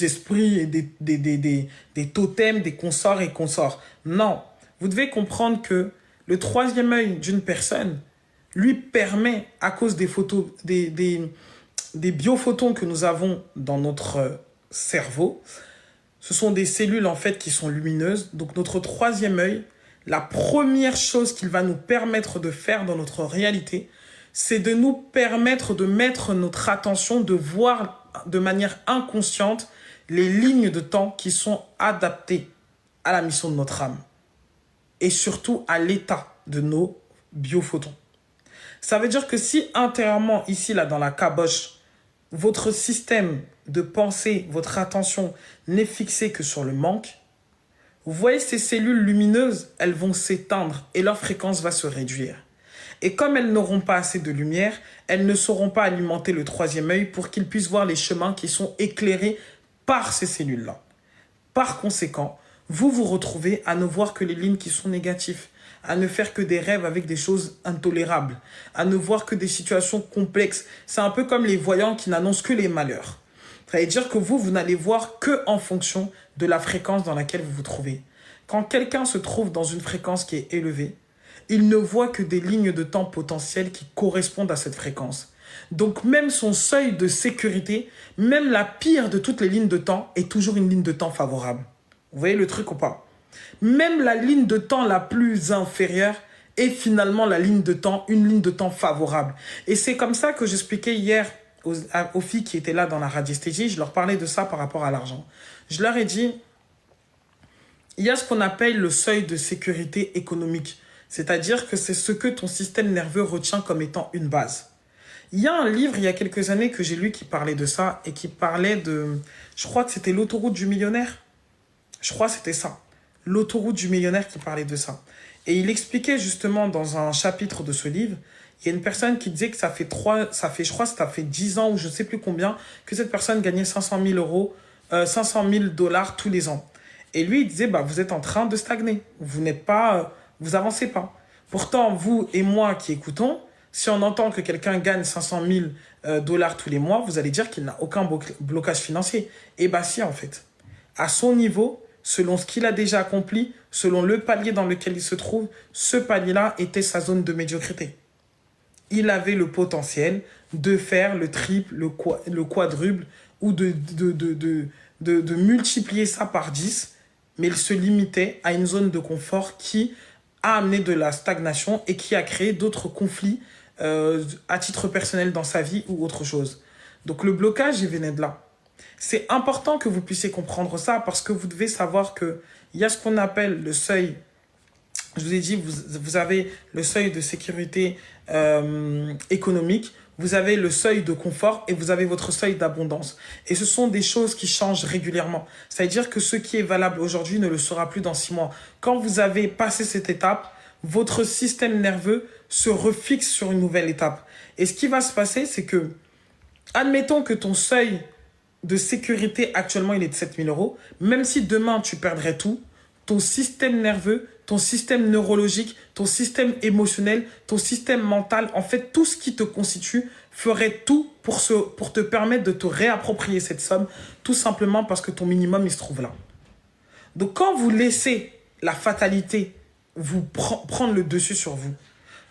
esprits et des totems, des consorts et consorts. Non, vous devez comprendre que le troisième œil d'une personne lui permet, à cause des photos, des biophotons que nous avons dans notre cerveau, ce sont des cellules en fait qui sont lumineuses. Donc notre troisième œil, la première chose qu'il va nous permettre de faire dans notre réalité, c'est de nous permettre de mettre notre attention, de voir de manière inconsciente les lignes de temps qui sont adaptées à la mission de notre âme et surtout à l'état de nos biophotons. Ça veut dire que si intérieurement, ici, là, dans la caboche, votre système de pensée, votre attention n'est fixée que sur le manque, vous voyez ces cellules lumineuses, elles vont s'éteindre et leur fréquence va se réduire. Et comme elles n'auront pas assez de lumière, elles ne sauront pas alimenter le troisième œil pour qu'ils puissent voir les chemins qui sont éclairés par ces cellules-là. Par conséquent, vous vous retrouvez à ne voir que les lignes qui sont négatives, à ne faire que des rêves avec des choses intolérables, à ne voir que des situations complexes. C'est un peu comme les voyants qui n'annoncent que les malheurs. Ça veut dire que vous n'allez voir que en fonction de la fréquence dans laquelle vous vous trouvez. Quand quelqu'un se trouve dans une fréquence qui est élevée, il ne voit que des lignes de temps potentielles qui correspondent à cette fréquence. Donc même son seuil de sécurité, même la pire de toutes les lignes de temps est toujours une ligne de temps favorable. Vous voyez le truc ou pas ? Même la ligne de temps la plus inférieure est finalement une ligne de temps favorable. Et c'est comme ça que j'expliquais hier aux filles qui étaient là dans la radiesthésie, je leur parlais de ça par rapport à l'argent. Je leur ai dit, il y a ce qu'on appelle le seuil de sécurité économique. C'est-à-dire que c'est ce que ton système nerveux retient comme étant une base. Il y a un livre, il y a quelques années, que j'ai lu qui parlait de ça et qui parlait de... Je crois que c'était l'autoroute du millionnaire. Je crois que c'était ça. L'autoroute du millionnaire qui parlait de ça. Et il expliquait justement dans un chapitre de ce livre, il y a une personne qui disait que je crois que ça fait 10 ans ou je ne sais plus combien, que cette personne gagnait 500 000 $ tous les ans. Et lui, il disait, vous êtes en train de stagner. Vous n'êtes pas... vous avancez pas. Pourtant, vous et moi qui écoutons, si on entend que quelqu'un gagne 500 000 $ tous les mois, vous allez dire qu'il n'a aucun blocage financier. Et si, en fait. À son niveau, selon ce qu'il a déjà accompli, selon le palier dans lequel il se trouve, ce palier-là était sa zone de médiocrité. Il avait le potentiel de faire le triple, le quadruple, ou de multiplier ça par 10, mais il se limitait à une zone de confort qui a amené de la stagnation et qui a créé d'autres conflits à titre personnel dans sa vie ou autre chose. Donc le blocage, il venait de là. C'est important que vous puissiez comprendre ça parce que vous devez savoir qu'il y a ce qu'on appelle le seuil. Je vous ai dit, vous avez le seuil de sécurité économique, vous avez le seuil de confort et vous avez votre seuil d'abondance. Et ce sont des choses qui changent régulièrement. C'est-à-dire que ce qui est valable aujourd'hui ne le sera plus dans 6 mois. Quand vous avez passé cette étape, votre système nerveux se refixe sur une nouvelle étape. Et ce qui va se passer, c'est que, admettons que ton seuil de sécurité actuellement, il est de 7 000 €, même si demain tu perdrais tout, ton système nerveux ton système neurologique, ton système émotionnel, ton système mental, en fait, tout ce qui te constitue ferait tout pour te permettre de te réapproprier cette somme, tout simplement parce que ton minimum, il se trouve là. Donc, quand vous laissez la fatalité vous prendre le dessus sur vous,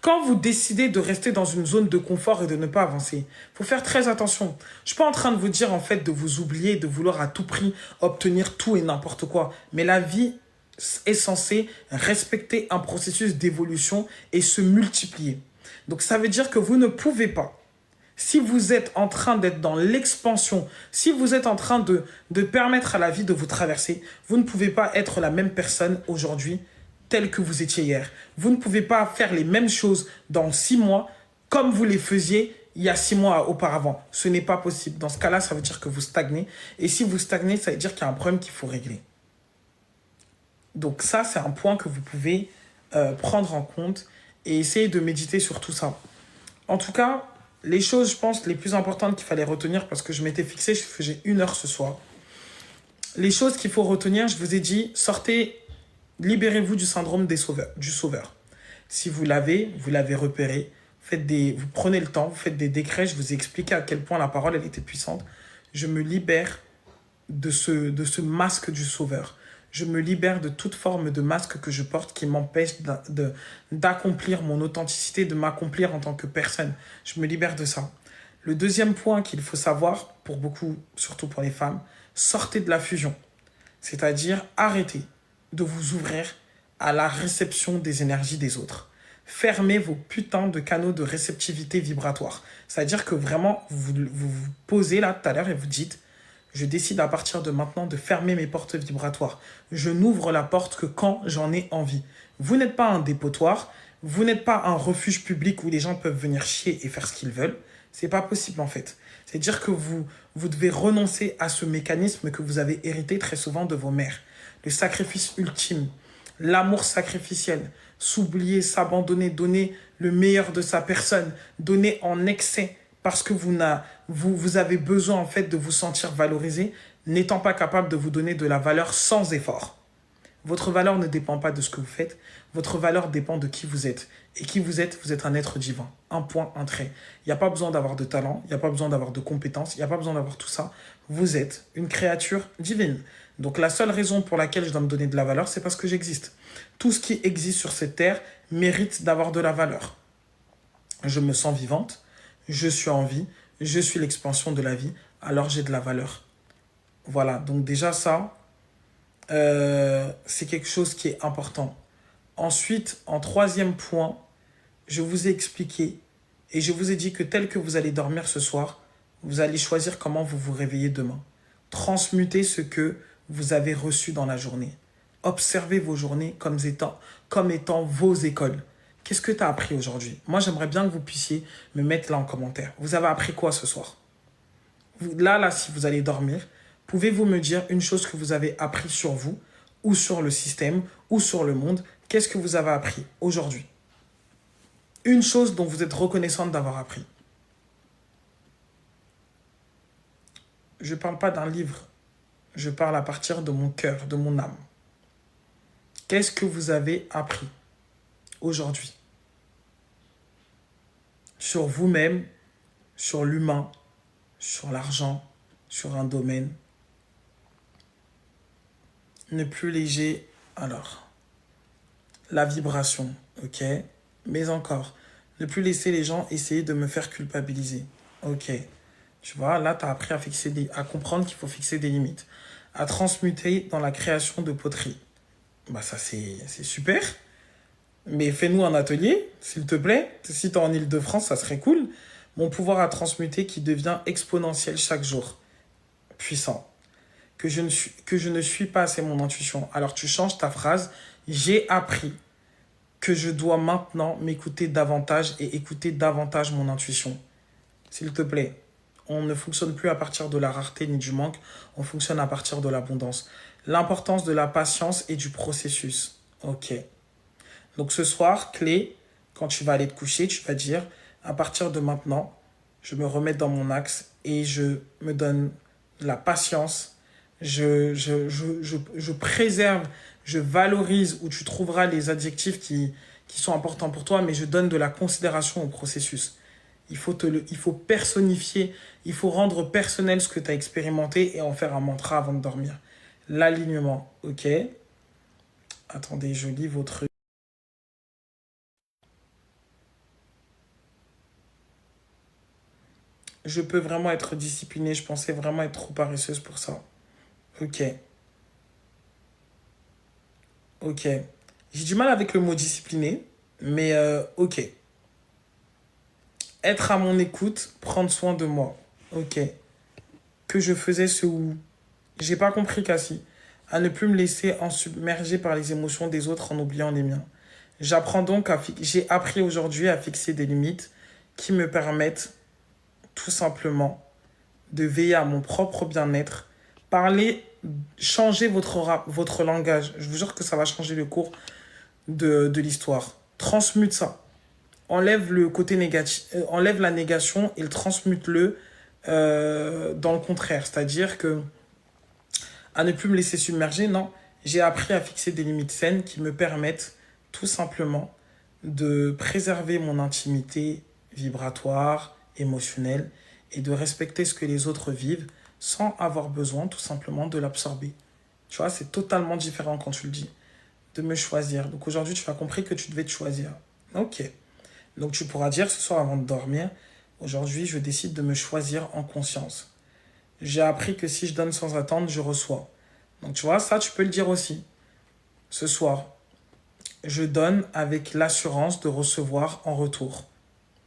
quand vous décidez de rester dans une zone de confort et de ne pas avancer, il faut faire très attention. Je ne suis pas en train de vous dire, en fait, de vous oublier, de vouloir à tout prix obtenir tout et n'importe quoi. Mais la vie est censée respecter un processus d'évolution et se multiplier. Donc, ça veut dire que vous ne pouvez pas, si vous êtes en train d'être dans l'expansion, si vous êtes en train de permettre à la vie de vous traverser, vous ne pouvez pas être la même personne aujourd'hui telle que vous étiez hier. Vous ne pouvez pas faire les mêmes choses dans 6 mois comme vous les faisiez il y a 6 mois auparavant. Ce n'est pas possible. Dans ce cas-là, ça veut dire que vous stagnez. Et si vous stagnez, ça veut dire qu'il y a un problème qu'il faut régler. Donc ça, c'est un point que vous pouvez prendre en compte et essayer de méditer sur tout ça. En tout cas, les choses, je pense, les plus importantes qu'il fallait retenir, parce que je m'étais fixé, je faisais 1 heure ce soir. Les choses qu'il faut retenir, je vous ai dit, sortez, libérez-vous du syndrome du sauveur. Si vous l'avez repéré, vous prenez le temps, vous faites des décrets, je vous ai expliqué à quel point la parole, elle était puissante. Je me libère de ce masque du sauveur. Je me libère de toute forme de masque que je porte qui m'empêche d'accomplir mon authenticité, de m'accomplir en tant que personne. Je me libère de ça. Le deuxième point qu'il faut savoir, pour beaucoup, surtout pour les femmes, sortez de la fusion. C'est-à-dire, arrêtez de vous ouvrir à la réception des énergies des autres. Fermez vos putains de canaux de réceptivité vibratoire. C'est-à-dire que vraiment, vous posez là tout à l'heure et vous dites, je décide à partir de maintenant de fermer mes portes vibratoires. Je n'ouvre la porte que quand j'en ai envie. Vous n'êtes pas un dépotoir, vous n'êtes pas un refuge public où les gens peuvent venir chier et faire ce qu'ils veulent. C'est pas possible en fait. C'est-à-dire que vous devez renoncer à ce mécanisme que vous avez hérité très souvent de vos mères. Le sacrifice ultime, l'amour sacrificiel, s'oublier, s'abandonner, donner le meilleur de sa personne, donner en excès parce que vous avez besoin en fait de vous sentir valorisé, n'étant pas capable de vous donner de la valeur sans effort. Votre valeur ne dépend pas de ce que vous faites, votre valeur dépend de qui vous êtes. Et qui vous êtes un être divin. Un point, un trait. Il n'y a pas besoin d'avoir de talent, il n'y a pas besoin d'avoir de compétences, il n'y a pas besoin d'avoir tout ça. Vous êtes une créature divine. Donc la seule raison pour laquelle je dois me donner de la valeur, c'est parce que j'existe. Tout ce qui existe sur cette terre mérite d'avoir de la valeur. Je me sens vivante, je suis en vie, je suis l'expansion de la vie, alors j'ai de la valeur. Voilà, donc déjà ça, c'est quelque chose qui est important. Ensuite, en troisième point, je vous ai expliqué et je vous ai dit que tel que vous allez dormir ce soir, vous allez choisir comment vous vous réveillez demain. Transmutez ce que vous avez reçu dans la journée. Observez vos journées comme étant vos écoles. Qu'est-ce que tu as appris aujourd'hui? Moi, j'aimerais bien que vous puissiez me mettre là en commentaire. Vous avez appris quoi ce soir? Là, si vous allez dormir, pouvez-vous me dire une chose que vous avez appris sur vous ou sur le système ou sur le monde? Qu'est-ce que vous avez appris aujourd'hui? Une chose dont vous êtes reconnaissante d'avoir appris. Je ne parle pas d'un livre. Je parle à partir de mon cœur, de mon âme. Qu'est-ce que vous avez appris aujourd'hui? Sur vous-même, sur l'humain, sur l'argent, sur un domaine. Ne plus léger, alors. La vibration, ok? Mais encore, ne plus laisser les gens essayer de me faire culpabiliser. Ok. Tu vois, là, tu as appris à comprendre qu'il faut fixer des limites. À transmuter dans la création de poterie. Bah ça, c'est super. Mais fais-nous un atelier, s'il te plaît. Si tu es en Île-de-France, ça serait cool. Mon pouvoir à transmuter qui devient exponentiel chaque jour. Puissant. Que je ne suis pas, c'est mon intuition. Alors tu changes ta phrase. J'ai appris que je dois maintenant m'écouter davantage et écouter davantage mon intuition. S'il te plaît, on ne fonctionne plus à partir de la rareté ni du manque, on fonctionne à partir de l'abondance. L'importance de la patience et du processus. Ok. Donc ce soir, clé, quand tu vas aller te coucher, tu vas dire, à partir de maintenant, je me remets dans mon axe et je me donne la patience, Je préserve, je valorise, où tu trouveras les adjectifs qui sont importants pour toi, mais je donne de la considération au processus. Il faut personnifier, il faut rendre personnel ce que tu as expérimenté et en faire un mantra avant de dormir. L'alignement, ok. Attendez, je lis votre... Je peux vraiment être disciplinée, je pensais vraiment être trop paresseuse pour ça. Ok, ok. J'ai du mal avec le mot discipliné, mais ok. Être à mon écoute, prendre soin de moi. Ok. Que je faisais ce ou. J'ai pas compris, Cassie. À ne plus me laisser en submerger par les émotions des autres en oubliant les miens. J'apprends donc J'ai appris aujourd'hui à fixer des limites qui me permettent tout simplement de veiller à mon propre bien-être. Parler, changer votre langage. Je vous jure que ça va changer le cours de l'histoire. Transmute ça. Enlève le côté négatif, enlève la négation et le transmute-le dans le contraire. C'est-à-dire que à ne plus me laisser submerger, non. J'ai appris à fixer des limites saines qui me permettent tout simplement de préserver mon intimité vibratoire, émotionnelle et de respecter ce que les autres vivent sans avoir besoin tout simplement de l'absorber. Tu vois, c'est totalement différent quand tu le dis, de me choisir. Donc aujourd'hui, tu as compris que tu devais te choisir. Ok. Donc tu pourras dire ce soir avant de dormir, aujourd'hui, je décide de me choisir en conscience. J'ai appris que si je donne sans attendre, je reçois. Donc tu vois, ça, tu peux le dire aussi. Ce soir, je donne avec l'assurance de recevoir en retour.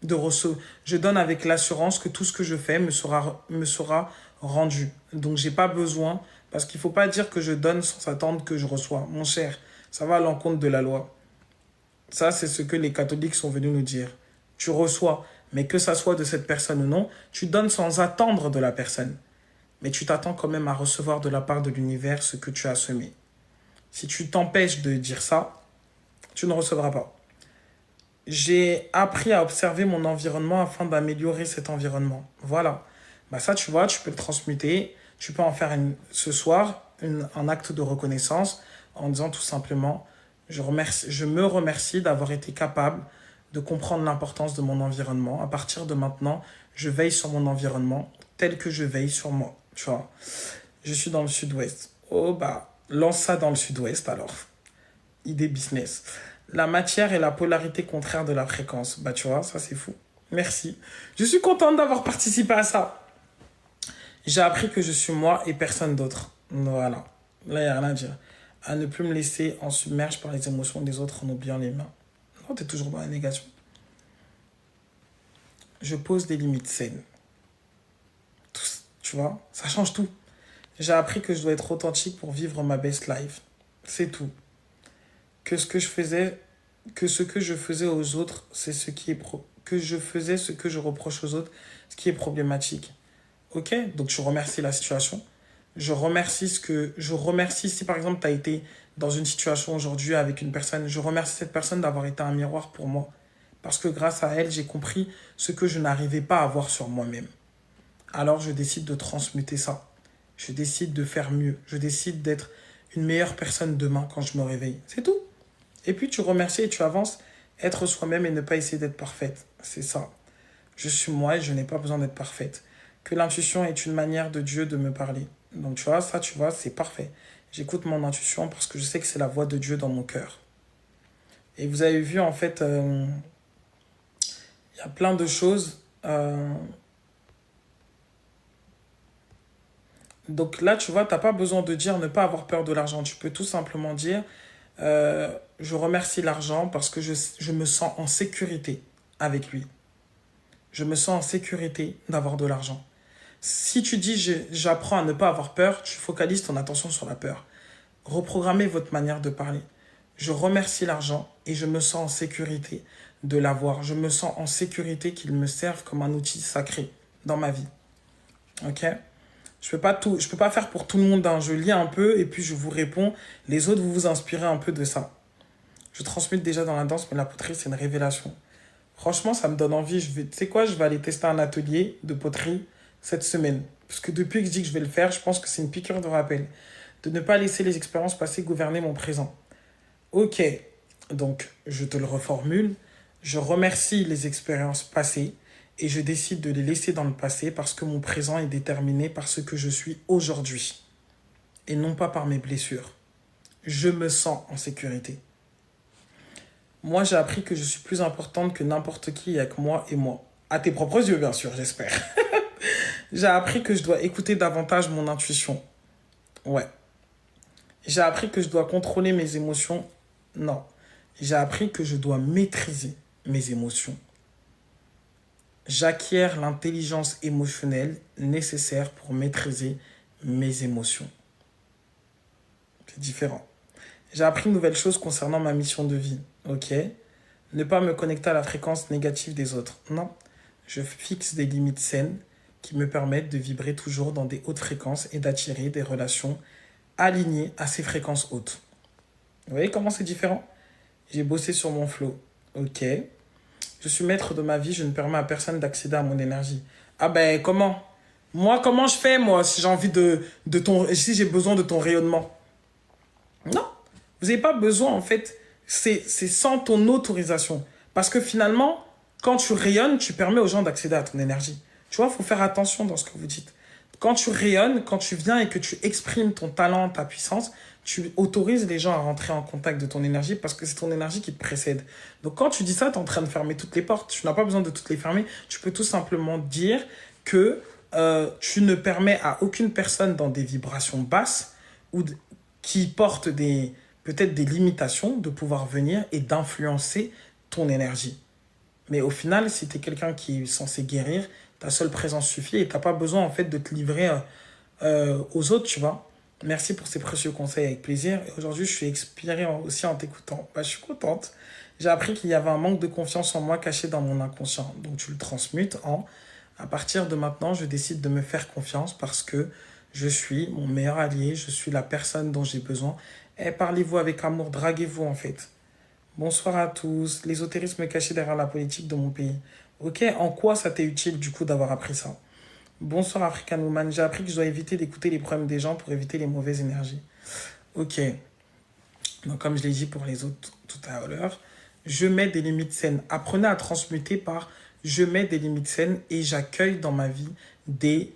Je donne avec l'assurance que tout ce que je fais me sera rendu. Donc j'ai pas besoin, parce qu'il ne faut pas dire que je donne sans attendre que je reçois. Mon cher, ça va à l'encontre de la loi. Ça, c'est ce que les catholiques sont venus nous dire. Tu reçois, mais que ça soit de cette personne ou non, tu donnes sans attendre de la personne. Mais tu t'attends quand même à recevoir de la part de l'univers ce que tu as semé. Si tu t'empêches de dire ça, tu ne recevras pas. J'ai appris à observer mon environnement afin d'améliorer cet environnement. Voilà. Bah ça, tu vois, tu peux le transmuter. Tu peux en faire ce soir un acte de reconnaissance en disant tout simplement, je me remercie d'avoir été capable de comprendre l'importance de mon environnement. À partir de maintenant, je veille sur mon environnement tel que je veille sur moi. Tu vois, je suis dans le sud-ouest. Oh bah, lance ça dans le sud-ouest alors. Idée business. La matière est la polarité contraire de la fréquence. Bah tu vois, ça c'est fou. Merci. Je suis contente d'avoir participé à ça. J'ai appris que je suis moi et personne d'autre. Voilà. Là, il n'y a rien à dire. À ne plus me laisser en submerge par les émotions des autres en oubliant les miens. Non, t'es toujours dans la négation. Je pose des limites saines. Tu vois, ça change tout. J'ai appris que je dois être authentique pour vivre ma best life. C'est tout. Que ce que je faisais aux autres, c'est ce qui est que je faisais ce que je reproche aux autres, ce qui est problématique. Ok, donc je remercie la situation. Je remercie si par exemple tu as été dans une situation aujourd'hui avec une personne, je remercie cette personne d'avoir été un miroir pour moi. Parce que grâce à elle, j'ai compris ce que je n'arrivais pas à voir sur moi-même. Alors je décide de transmuter ça. Je décide de faire mieux. Je décide d'être une meilleure personne demain quand je me réveille. C'est tout. Et puis tu remercies et tu avances. Être soi-même et ne pas essayer d'être parfaite. C'est ça. Je suis moi et je n'ai pas besoin d'être parfaite. Que l'intuition est une manière de Dieu de me parler. Donc tu vois, ça, tu vois, c'est parfait. J'écoute mon intuition parce que je sais que c'est la voix de Dieu dans mon cœur. Et vous avez vu, en fait, il y a plein de choses. Donc là, tu vois, tu n'as pas besoin de dire ne pas avoir peur de l'argent. Tu peux tout simplement dire je remercie l'argent parce que je me sens en sécurité avec lui. Je me sens en sécurité d'avoir de l'argent. Si tu dis j'apprends à ne pas avoir peur, tu focalises ton attention sur la peur. Reprogrammez votre manière de parler. Je remercie l'argent et je me sens en sécurité de l'avoir. Je me sens en sécurité qu'il me serve comme un outil sacré dans ma vie. Ok ? Je peux pas faire pour tout le monde. Hein. Je lis un peu et puis je vous réponds. Les autres, vous vous inspirez un peu de ça. Je transmute déjà dans la danse, mais la poterie, c'est une révélation. Franchement, ça me donne envie. Tu sais quoi, je vais aller tester un atelier de poterie cette semaine. parce que depuis que je dis que je vais le faire, je pense que c'est une piqûre de rappel, de ne pas laisser les expériences passées gouverner mon présent. Ok, donc je te le reformule, je remercie les expériences passées et je décide de les laisser dans le passé parce que mon présent est déterminé par ce que je suis aujourd'hui et non pas par mes blessures. Je me sens en sécurité. Moi, j'ai appris que je suis plus importante que n'importe qui avec moi et moi. À tes propres yeux, bien sûr, j'espère. J'ai appris que je dois écouter davantage mon intuition. Ouais. J'ai appris que je dois contrôler mes émotions. Non. J'ai appris que je dois maîtriser mes émotions. J'acquiers l'intelligence émotionnelle nécessaire pour maîtriser mes émotions. C'est différent. J'ai appris une nouvelle chose concernant ma mission de vie. Ok. Ne pas me connecter à la fréquence négative des autres. Non. Je fixe des limites saines qui me permettent de vibrer toujours dans des hautes fréquences et d'attirer des relations alignées à ces fréquences hautes. Vous voyez comment c'est différent? J'ai bossé sur mon flow. Ok. Je suis maître de ma vie, je ne permets à personne d'accéder à mon énergie. Ah ben comment? Moi, comment je fais, moi, si j'ai envie de ton... Si j'ai besoin de ton rayonnement? Non. Vous n'avez pas besoin, en fait. C'est sans ton autorisation. Parce que finalement, quand tu rayonnes, tu permets aux gens d'accéder à ton énergie. Tu vois, il faut faire attention dans ce que vous dites. Quand tu rayonnes, quand tu viens et que tu exprimes ton talent, ta puissance, tu autorises les gens à rentrer en contact de ton énergie parce que c'est ton énergie qui te précède. Donc quand tu dis ça, tu es en train de fermer toutes les portes. Tu n'as pas besoin de toutes les fermer. Tu peux tout simplement dire que tu ne permets à aucune personne dans des vibrations basses ou qui porte peut-être des limitations de pouvoir venir et d'influencer ton énergie. Mais au final, si tu es quelqu'un qui est censé guérir, ta seule présence suffit et tu n'as pas besoin en fait de te livrer aux autres, tu vois. Merci pour ces précieux conseils, avec plaisir. Et aujourd'hui, je suis inspirée aussi en t'écoutant. Bah, je suis contente. J'ai appris qu'il y avait un manque de confiance en moi caché dans mon inconscient. Donc tu le transmutes en, à partir de maintenant, je décide de me faire confiance parce que je suis mon meilleur allié, je suis la personne dont j'ai besoin. Et parlez-vous avec amour, draguez-vous en fait. Bonsoir à tous. L'ésotérisme caché derrière la politique de mon pays. Ok, en quoi ça t'est utile du coup d'avoir appris ça? Bonsoir African Woman. J'ai appris que je dois éviter d'écouter les problèmes des gens pour éviter les mauvaises énergies. Ok. Donc comme je l'ai dit pour les autres tout à l'heure, je mets des limites saines. Apprenez à transmuter par je mets des limites saines et j'accueille dans ma vie des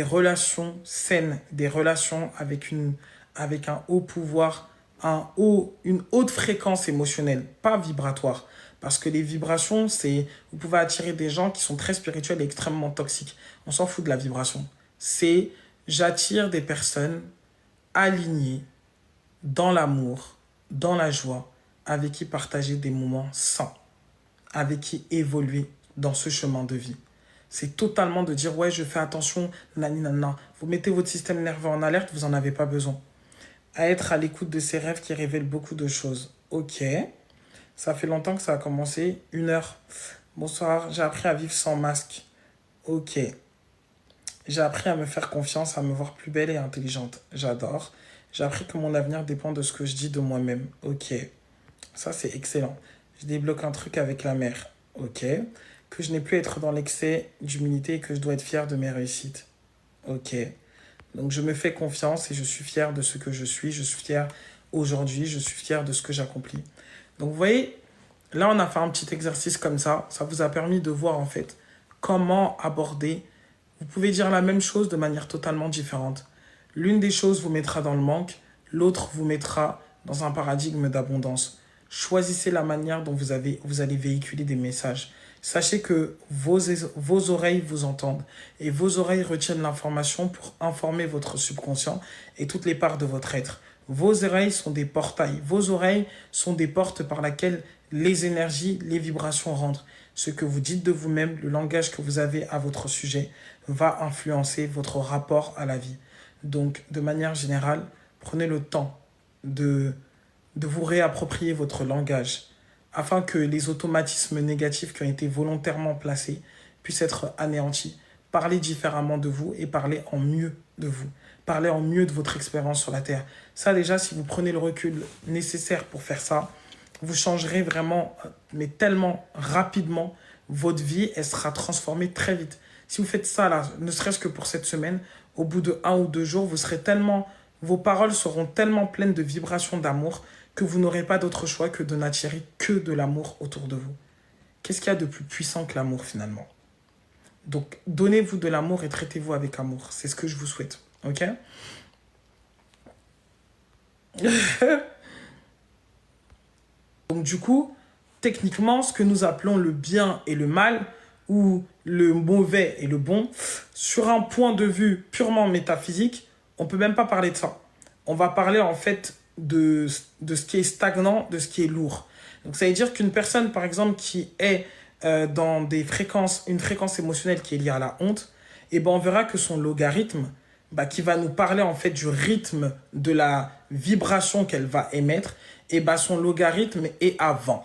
relations saines, des relations avec un haut pouvoir, une haute fréquence émotionnelle, pas vibratoire. Parce que les vibrations, vous pouvez attirer des gens qui sont très spirituels et extrêmement toxiques. On s'en fout de la vibration. J'attire des personnes alignées dans l'amour, dans la joie, avec qui partager des moments sains, avec qui évoluer dans ce chemin de vie. C'est totalement de dire, ouais, je fais attention, nanana. Vous mettez votre système nerveux en alerte, vous n'en avez pas besoin. À être à l'écoute de ses rêves qui révèlent beaucoup de choses. Ok. Ça fait longtemps que ça a commencé. 1 heure. Bonsoir, j'ai appris à vivre sans masque. Ok. J'ai appris à me faire confiance, à me voir plus belle et intelligente. J'adore. J'ai appris que mon avenir dépend de ce que je dis de moi-même. Ok. Ça, c'est excellent. Je débloque un truc avec la mère. Ok. Que je n'ai plus à être dans l'excès d'humilité et que je dois être fier de mes réussites. Ok. Donc, je me fais confiance et je suis fier de ce que je suis. Je suis fier aujourd'hui. Je suis fier de ce que j'accomplis. Donc, vous voyez, là, on a fait un petit exercice comme ça. Ça vous a permis de voir, en fait, comment aborder. Vous pouvez dire la même chose de manière totalement différente. L'une des choses vous mettra dans le manque, l'autre vous mettra dans un paradigme d'abondance. Choisissez la manière dont vous allez véhiculer des messages. Sachez que vos oreilles vous entendent et vos oreilles retiennent l'information pour informer votre subconscient et toutes les parts de votre être. Vos oreilles sont des portails. Vos oreilles sont des portes par lesquelles les énergies, les vibrations rentrent. Ce que vous dites de vous-même, le langage que vous avez à votre sujet va influencer votre rapport à la vie. Donc, de manière générale, prenez le temps de vous réapproprier votre langage afin que les automatismes négatifs qui ont été volontairement placés puissent être anéantis. Parlez différemment de vous et parlez en mieux de vous. Parlez en mieux de votre expérience sur la Terre. Ça, déjà, si vous prenez le recul nécessaire pour faire ça, vous changerez vraiment, mais tellement rapidement, votre vie, elle sera transformée très vite. Si vous faites ça, là, ne serait-ce que pour cette semaine, au bout de 1 ou 2 jours, vous serez tellement, vos paroles seront tellement pleines de vibrations d'amour que vous n'aurez pas d'autre choix que de n'attirer que de l'amour autour de vous. Qu'est-ce qu'il y a de plus puissant que l'amour finalement? Donc, donnez-vous de l'amour et traitez-vous avec amour. C'est ce que je vous souhaite. Ok? Donc, du coup, techniquement, ce que nous appelons le bien et le mal, ou le mauvais et le bon, sur un point de vue purement métaphysique, on ne peut même pas parler de ça. On va parler en fait de ce qui est stagnant, de ce qui est lourd. Donc, ça veut dire qu'une personne, par exemple, qui est dans une fréquence émotionnelle qui est liée à la honte, et ben on verra que son logarithme, qui va nous parler en fait du rythme de la vibration qu'elle va émettre, et ben son logarithme est à 20.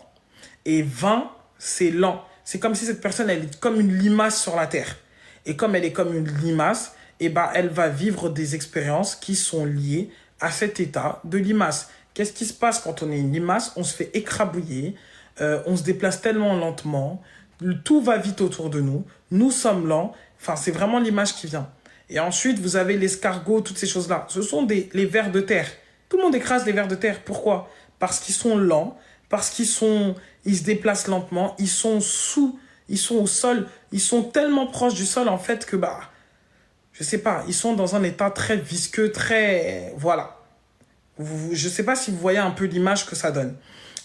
Et 20, c'est lent. C'est comme si cette personne, elle est comme une limace sur la terre. Et comme elle est comme une limace, et ben elle va vivre des expériences qui sont liées à cet état de limace. Qu'est-ce qui se passe quand on est une limace? On se fait écrabouiller, on se déplace tellement lentement, tout va vite autour de nous, nous sommes lents, enfin c'est vraiment l'image qui vient. Et ensuite, vous avez l'escargot, toutes ces choses-là. Ce sont les vers de terre. Tout le monde écrase les vers de terre. Pourquoi? Parce qu'ils sont lents, parce qu'ils se déplacent lentement, ils sont au sol, ils sont tellement proches du sol en fait que je sais pas, ils sont dans un état très visqueux, très voilà. Je sais pas si vous voyez un peu l'image que ça donne.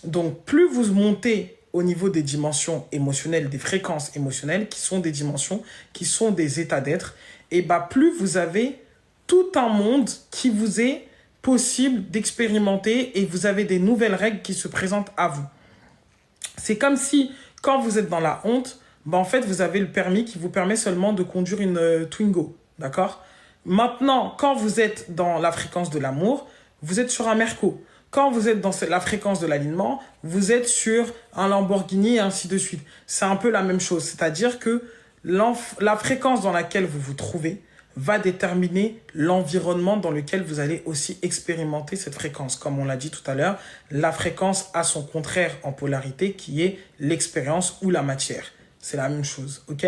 Donc plus vous montez au niveau des dimensions émotionnelles, des fréquences émotionnelles, qui sont des dimensions, qui sont des états d'être, et plus vous avez tout un monde qui vous est possible d'expérimenter et vous avez des nouvelles règles qui se présentent à vous. C'est comme si, quand vous êtes dans la honte, en fait, vous avez le permis qui vous permet seulement de conduire une Twingo, d'accord? Maintenant, quand vous êtes dans la fréquence de l'amour, vous êtes sur un Merco. Quand vous êtes dans la fréquence de l'alignement, vous êtes sur un Lamborghini et ainsi de suite. C'est un peu la même chose, c'est-à-dire que la fréquence dans laquelle vous vous trouvez va déterminer l'environnement dans lequel vous allez aussi expérimenter cette fréquence. Comme on l'a dit tout à l'heure, la fréquence a son contraire en polarité qui est l'expérience ou la matière. C'est la même chose, ok?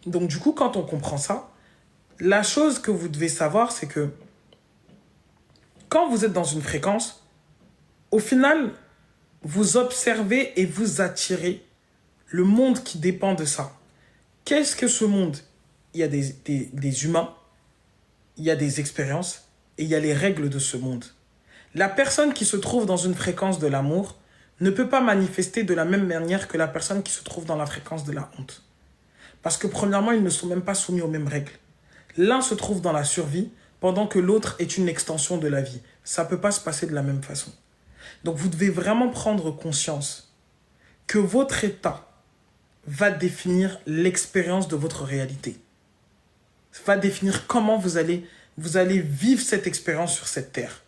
Donc du coup, quand on comprend ça, la chose que vous devez savoir, c'est que quand vous êtes dans une fréquence, au final, vous observez et vous attirez le monde qui dépend de ça. Qu'est-ce que ce monde? Il y a des humains, il y a des expériences et il y a les règles de ce monde. La personne qui se trouve dans une fréquence de l'amour ne peut pas manifester de la même manière que la personne qui se trouve dans la fréquence de la honte. Parce que premièrement, ils ne sont même pas soumis aux mêmes règles. L'un se trouve dans la survie pendant que l'autre est une extension de la vie. Ça ne peut pas se passer de la même façon. Donc vous devez vraiment prendre conscience que votre état va définir l'expérience de votre réalité. Va définir comment vous allez vivre cette expérience sur cette terre.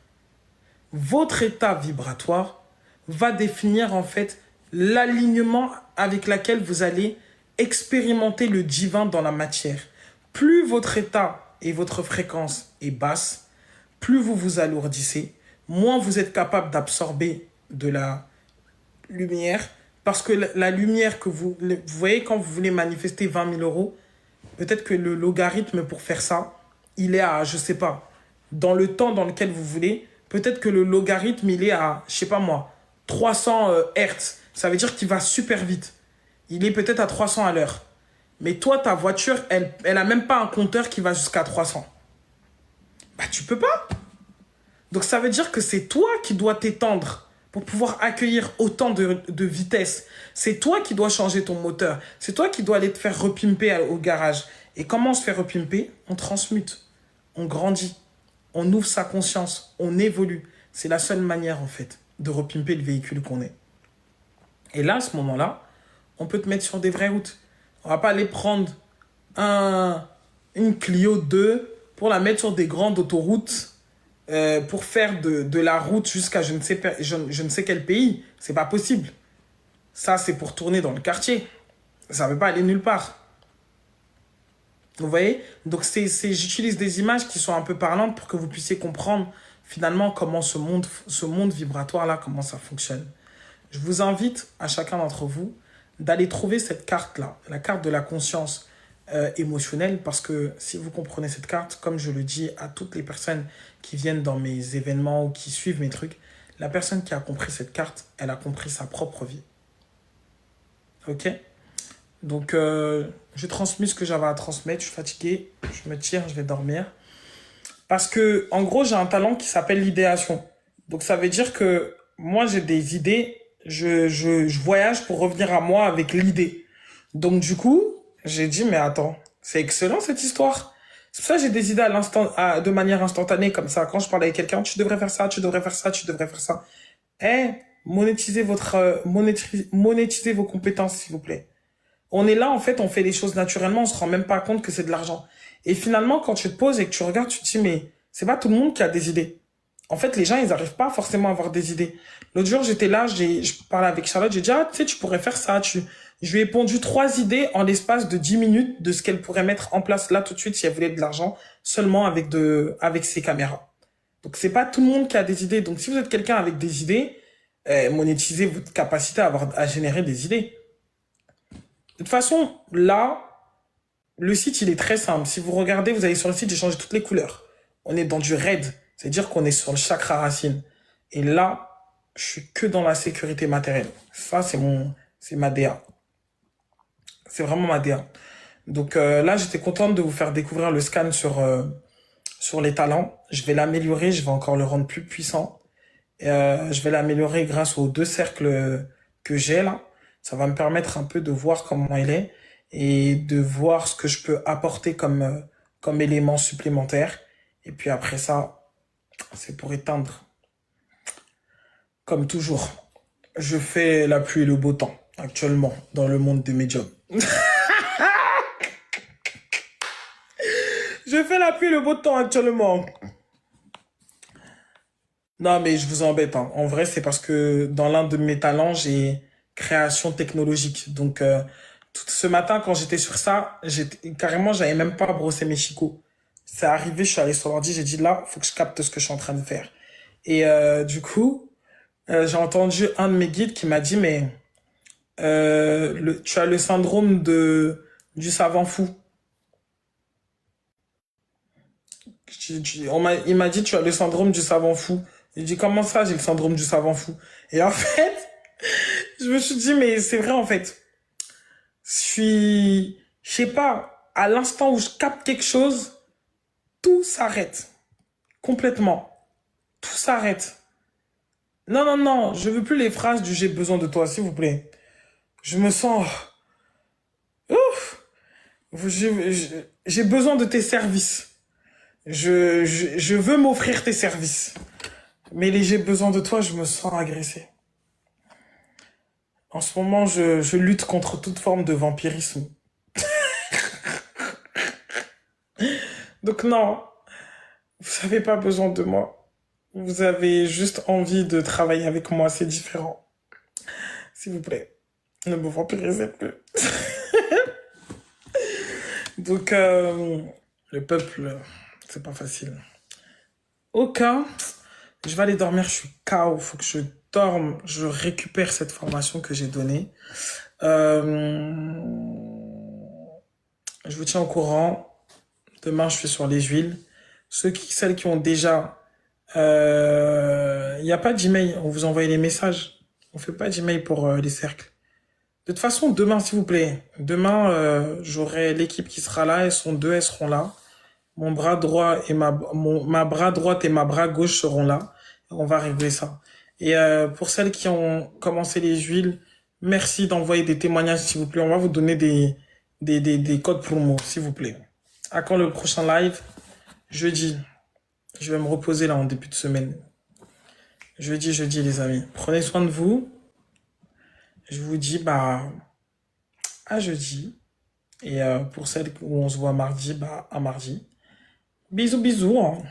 Votre état vibratoire va définir en fait l'alignement avec lequel vous allez expérimenter le divin dans la matière. Plus votre état et votre fréquence est basse, plus vous vous alourdissez, moins vous êtes capable d'absorber de la lumière, parce que la lumière que vous voyez quand vous voulez manifester 20 000 €, peut-être que le logarithme pour faire ça, il est à, je sais pas, dans le temps dans lequel vous voulez, peut-être que le logarithme, il est à, je sais pas moi, 300 Hertz. Ça veut dire qu'il va super vite. Il est peut-être à 300 à l'heure. Mais toi, ta voiture, elle a même pas un compteur qui va jusqu'à 300. Tu peux pas. Donc ça veut dire que c'est toi qui dois t'étendre pour pouvoir accueillir autant de vitesse. C'est toi qui dois changer ton moteur. C'est toi qui dois aller te faire repimper au garage. Et comment on se fait repimper? On transmute, on grandit, on ouvre sa conscience, on évolue. C'est la seule manière en fait de repimper le véhicule qu'on est. Et là, à ce moment-là, on peut te mettre sur des vraies routes. On va pas aller prendre une Clio 2 pour la mettre sur des grandes autoroutes pour faire de la route jusqu'à je ne sais quel pays. C'est pas possible. Ça, c'est pour tourner dans le quartier. Ça ne veut pas aller nulle part. Vous voyez? Donc, j'utilise des images qui sont un peu parlantes pour que vous puissiez comprendre finalement comment ce monde vibratoire-là, comment ça fonctionne. Je vous invite à chacun d'entre vous d'aller trouver cette carte-là, la carte de la conscience, émotionnel, parce que si vous comprenez cette carte, comme je le dis à toutes les personnes qui viennent dans mes événements ou qui suivent mes trucs, la personne qui a compris cette carte, elle a compris sa propre vie. Ok? Donc, j'ai transmis ce que j'avais à transmettre. Je suis fatigué, je me tire, je vais dormir. Parce que, en gros, j'ai un talent qui s'appelle l'idéation. Donc, ça veut dire que moi, j'ai des idées, je voyage pour revenir à moi avec l'idée. Donc, du coup, j'ai dit, mais attends, c'est excellent cette histoire. C'est pour ça que j'ai des idées à l'instant, de manière instantanée, comme ça. Quand je parle avec quelqu'un, tu devrais faire ça, tu devrais faire ça, tu devrais faire ça. Eh, monétisez vos compétences, s'il vous plaît. On est là, en fait, on fait les choses naturellement, on se rend même pas compte que c'est de l'argent. Et finalement, quand tu te poses et que tu regardes, tu te dis, mais c'est pas tout le monde qui a des idées. En fait, les gens, ils arrivent pas forcément à avoir des idées. L'autre jour, j'étais là, je parlais avec Charlotte, j'ai dit, ah, tu sais, tu pourrais faire ça, je lui ai pondu 3 idées en l'espace de 10 minutes de ce qu'elle pourrait mettre en place là tout de suite si elle voulait de l'argent, seulement avec ses caméras. Donc, c'est pas tout le monde qui a des idées. Donc, si vous êtes quelqu'un avec des idées, monétisez votre capacité à générer des idées. De toute façon, là, le site, il est très simple. Si vous regardez, vous allez sur le site, j'ai changé toutes les couleurs. On est dans du raid. C'est-à-dire qu'on est sur le chakra racine. Et là, je suis que dans la sécurité matérielle. Ça, c'est ma DA. C'est vraiment ma DA. Donc là, j'étais contente de vous faire découvrir le scan sur les talents. Je vais l'améliorer, je vais encore le rendre plus puissant. Je vais l'améliorer grâce aux 2 cercles que j'ai là. Ça va me permettre un peu de voir comment il est et de voir ce que je peux apporter comme élément supplémentaire. Et puis après ça, c'est pour éteindre. Comme toujours, je fais la pluie et le beau temps actuellement dans le monde des médiums. Je fais la pluie et le beau temps actuellement. Non, mais je vous embête, hein. En vrai, c'est parce que dans l'un de mes talents, j'ai création technologique. Donc, ce matin, quand j'étais sur ça, carrément, j'avais même pas brossé mes chicots. C'est arrivé, je suis allé sur l'ordi, j'ai dit là, faut que je capte ce que je suis en train de faire. Et du coup, j'ai entendu un de mes guides qui m'a dit, mais tu as le syndrome du savant fou. Il m'a dit, tu as le syndrome du savant fou. J'ai dit, comment ça, j'ai le syndrome du savant fou? Et en fait, je me suis dit, mais c'est vrai, en fait. Je sais pas, à l'instant où je capte quelque chose, tout s'arrête. Complètement. Tout s'arrête. Non, non, non, je veux plus les phrases du j'ai besoin de toi, s'il vous plaît. Je me sens, ouf, j'ai besoin de tes services. Je veux m'offrir tes services. Mais les j'ai besoin de toi, je me sens agressé. En ce moment, je lutte contre toute forme de vampirisme. Donc non, vous n'avez pas besoin de moi. Vous avez juste envie de travailler avec moi, c'est différent. S'il vous plaît, ne me vampirisez plus. Donc, le peuple, c'est pas facile. Aucun. Je vais aller dormir, je suis KO. Faut que je dorme, je récupère cette formation que j'ai donnée. Je vous tiens au courant. Demain, je suis sur les huiles. Celles qui ont déjà... Il n'y a pas d'email, on vous envoie les messages. On fait pas d'email pour les cercles. De toute façon, demain, s'il vous plaît. Demain, j'aurai l'équipe qui sera là. Elles sont 2, elles seront là. Mon bras droit et ma bras droite et ma bras gauche seront là. On va régler ça. Et pour celles qui ont commencé les huiles, merci d'envoyer des témoignages, s'il vous plaît. On va vous donner des codes promo, s'il vous plaît. À quand le prochain live? Jeudi. Je vais me reposer là en début de semaine. Jeudi, les amis. Prenez soin de vous. Je vous dis, à jeudi. Et pour celles où on se voit mardi, à mardi. Bisous, bisous, hein.